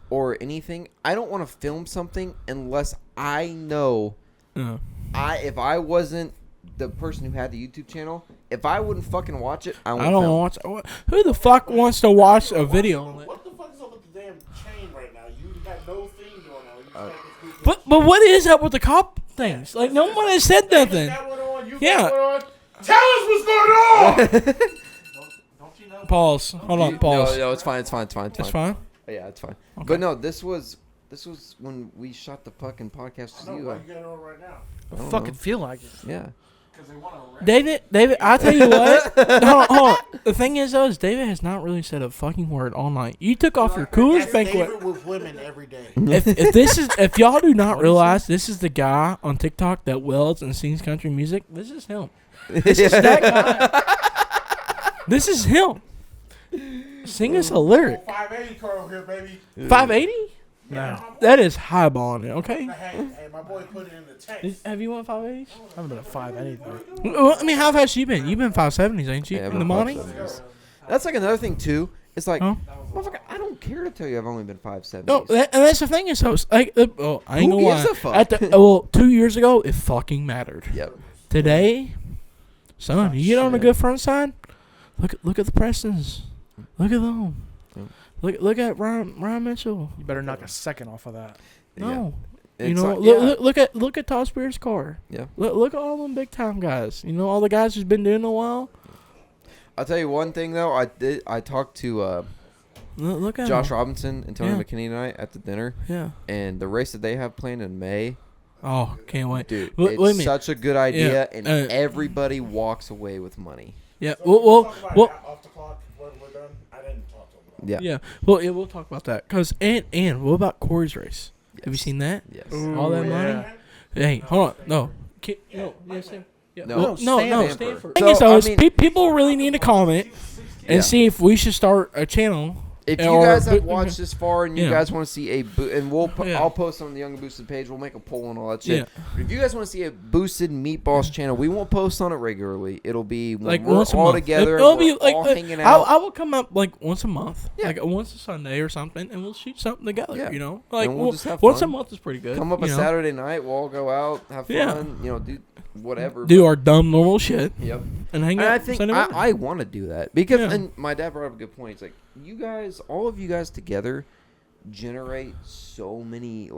or anything, I don't want to film something unless I know Yeah. if I wasn't the person who had the YouTube channel, if I wouldn't fucking watch it, I wouldn't I don't film. watch. Who the fuck wants to watch a video on it? What the fuck is up with the damn chain right now? You got no thing going on. You just got this goofy- But what is up with the cop things? Like no one has said nothing. Got one on, you Yeah. got one on. Tell us what's going on. Don't you know? Pause. Hold on. Pause. No, it's fine. It's That's fine. Yeah, it's fine. Okay. But no, this was when we shot the fucking podcast I with know you. what you got on right now. I don't Fucking know. feel like it. Yeah. Because they want to arrest. David, I tell you what. hold on. The thing is, though, is David has not really said a fucking word all night. You took off your Coors That's banquet. David with women every day. If y'all do not realize this is the guy on TikTok that welds and sings country music, this is him. This is that guy. This is him. Sing us a lyric. 580 car over here, baby. 580? No. That is highballing it, okay? Hey, my boy put it in the text. Have you won 580s? I haven't been a 5 anything. Well, I mean, how fast you been? You've been 570s, ain't you? Yeah, in the morning? That's like another thing too. It's like, Huh? motherfucker, I don't care to tell you I've only been 5'7". No, and that's the thing is, so it's like, I ain't Who gonna gives lie. a fuck? At the, 2 years ago, it fucking mattered. Yep. Today, son, you get on a good front side. Look at the Prestons. Look at them. Yep. Look at Ryan Mitchell. You better knock a second off of that. No. Yeah. You It's know, like- yeah. look at Todd Spears' car. Yeah. Look at all them big time guys. You know, all the guys who's been doing it a while. I'll tell you one thing though. I talked to Look at Josh him. Robinson and Tony Yeah. McKinney tonight at the dinner, Yeah. and the race that they have planned in May, Oh, can't wait. dude, Wait a it's minute. such a good idea, Yeah, and everybody walks away with money. Yeah. Talk about Well. it off the clock when we're done. I didn't talk to him about Yeah. Yeah. Well, yeah, we'll talk about that. Cause and what about Corey's race? Have you seen that? Yes. All that Ooh, money? yeah. Hey, hold on. No. No. Yes, Sam. Yeah. No. No. Stanford. Stanford. So, Thing is, though, I is mean- people really need to comment and Yeah. see if we should start a channel. If you Or- guys have watched this far and you Yeah. guys want to see and Yeah. I'll post on the Young and Boosted page. We'll make a poll and all that shit. Yeah. But if you guys want to see a Boosted Meatballs channel, we won't post on it regularly. It'll be when Like we're once a all month. together. It'll and be we're like all hanging I out. will come up like once a month, Yeah. like once a Sunday or something, and we'll shoot something together. Yeah. You know, like we'll just have once a fun. month is pretty good. Come up a you know? Saturday night. We'll all go out, have fun. Yeah. You know, do whatever. do our dumb normal shit, Yep. and hang And out. I think Sunday morning. I want to do that because, Yeah. and my dad brought up a good point. It's like you guys, all of you guys together, generate so many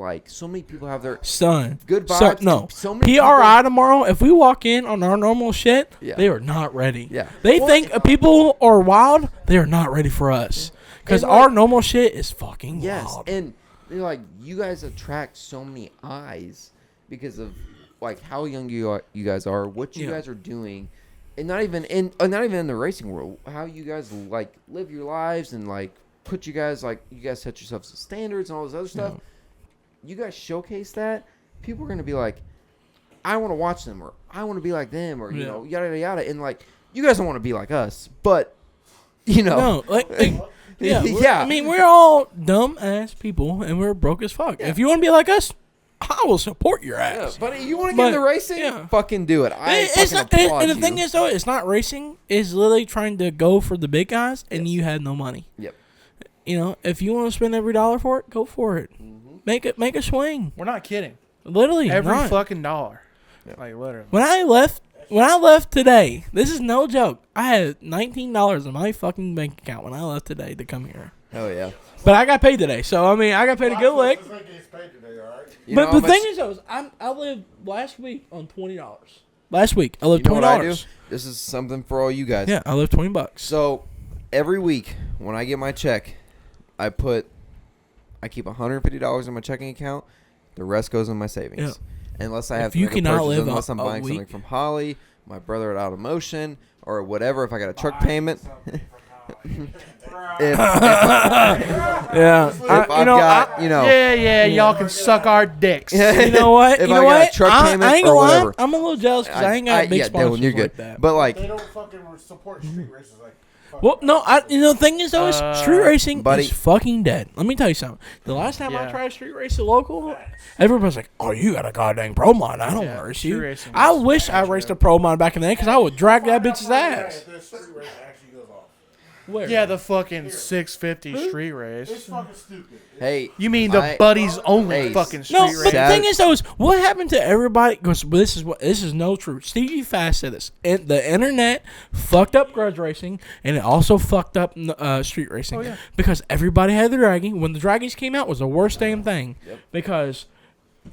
people have their Son, good So- vibes. no. and so many PRI tomorrow. If we walk in on our normal shit, Yeah. they are not ready. Yeah. They Well, think people are wild. They are not ready for us because And, like- our normal shit is fucking Yes, wild. and you guys attract so many eyes because of how young you guys are, what you Yeah. guys are doing, and not even in the racing world, how you guys live your lives and put you guys set yourselves to standards and all this other stuff. You guys showcase that, people are gonna be like, I want to watch them, or I want to be like them, or you know, yada yada yada, and you guys don't want to be like us, but No, yeah, Yeah. I mean, we're all dumb ass people, and we're broke as fuck. Yeah. If you want to be like us, I will support your Yeah, ass. but you want to But, get into racing? yeah. Fucking do it. I It's fucking not, applaud and the you. thing is, though, it's not racing. It's literally trying to go for the big guys, and Yes. you had no money. Yep. You know, if you want to spend every dollar for it, go for it. Mm-hmm. Make a swing. We're not kidding. Literally, Every not. fucking dollar. Yeah. Like literally. When I left today, this is no joke. I had $19 in my fucking bank account when I left today to come here. Hell yeah. But I got paid today, so I mean, I got paid a good lick. This nigga gets paid today, all right? You know But how the thing much- is, though, I lived last week on $20. Last week, I lived you know what I do? $20. This is something for all you guys. Yeah, I lived $20. So every week when I get my check, I keep $150 in my checking account. The rest goes in my savings. Unless I have If to you make a cannot purchase, live unless I'm a buying something week- from Holly, my brother at Out of Motion, or whatever. If I got a truck payment, if Yeah, I've got Yeah, y'all can suck our dicks. you know what? If You I know got a what? truck I payment ain't or gonna lie. whatever. I'm a little jealous because I ain't got big sponsors Dylan, you're good. like that. But They don't fucking support street races like. fuck Well, that. no, the thing is though, is street racing buddy. is fucking dead. Let me tell you something. The last time I Yeah. tried street racing local, everybody's like, "Oh, you got a goddamn pro mod. I don't Yeah, want to race street you." racing I is wish I raced a pro mod back in the day because I would drag that bitch's ass. If this street race actually goes off. Where? Yeah, the fucking 650 street It's race. fucking stupid. hey, You mean the I- buddies only Hey, fucking street No, race? but the Sad- thing is though, is what happened to everybody? Because this is no truth. Stevie Fast said this. The internet fucked up grudge racing, and it also fucked up street racing. Oh, yeah. Because everybody had the draggy. When the draggies came out, it was the worst damn thing. Because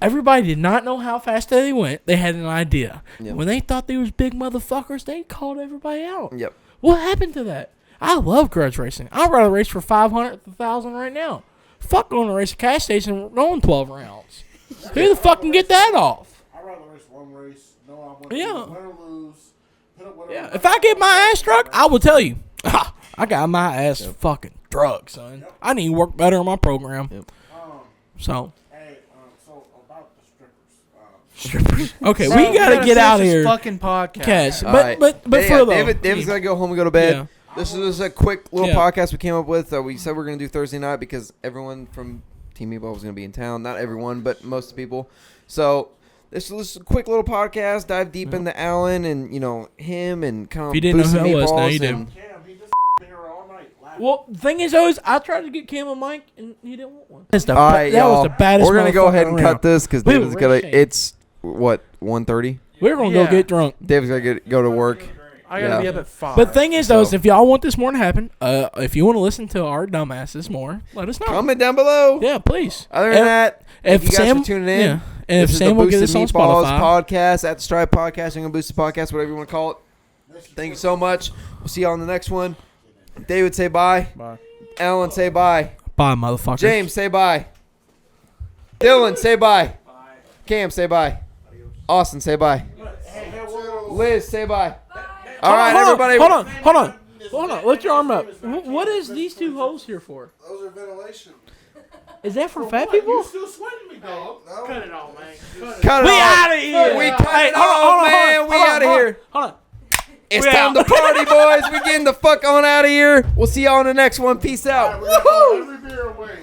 everybody did not know how fast they went. They had an idea. Yep. When they thought they was big motherfuckers, they called everybody out. Yep. What happened to that? I love grudge racing. I'd rather race for 500 than 1,000 right now. Fuck going to race a cash station going 12 rounds. Who the fuck can get that off? I'd rather race one race. No, I want to Yeah. win or lose. Put up whatever. Yeah, if I get my ass struck, I will tell you. I got my ass fucking drugged, son. I need to work better on my program. So, Hey, so about the strippers. okay, So, we gotta get finish out this here. fucking podcast. Cash. All But right. but Yeah, for the David's gotta go home and go to bed. Yeah. This is a quick little Yeah. podcast we came up with. We said we're gonna do Thursday night because everyone from Team Meatball was gonna be in town. Not everyone, but most of the people. So this is a quick little podcast. Dive deep into Alan and him and kind of. If you didn't know Boosted who I was, now Meatballs you do. and- Cam, he just been here all night laughing. Well, the thing is, always I tried to get Cam a mic and he didn't want one. That's the All right, that y'all. was the baddest. We're gonna go ahead motherfucker and around. cut this because We David's were gonna. racing. It's what 1:30. We're gonna Yeah. go get drunk. David's gotta go to work. I gotta Yeah. be up at 5. But the thing is, though, is So- if y'all want this more to happen, if you want to listen to our dumbasses more, let us know. Comment down below. Yeah, please. Other than that, if thank you guys Sam, for tuning in. Yeah. And This if is Sam the will get Boosted us on Meatballs Spotify, podcast at the Stripe Podcast, and Boosted Podcast, whatever you want to call it. Thank you so much. We'll see you on the next one. David, say bye. Bye. Ellen, say bye. bye, motherfuckers. James, say bye. Dylan, say bye. Cam, say bye. Austin, say bye. Liz, say bye. All right, everybody. Hold on. Lift your arm up. What is these two holes here for? Those are ventilation. Is that for fat people? Still sweating me, dog. No. Cut it all, man. Cut it We off. out of here. We cut it off, man. We out of here. Hold on. It's We time out. to party, boys. We're getting the fuck on out of here. We'll see y'all on the next one. Peace out. We're gonna throw every beer away.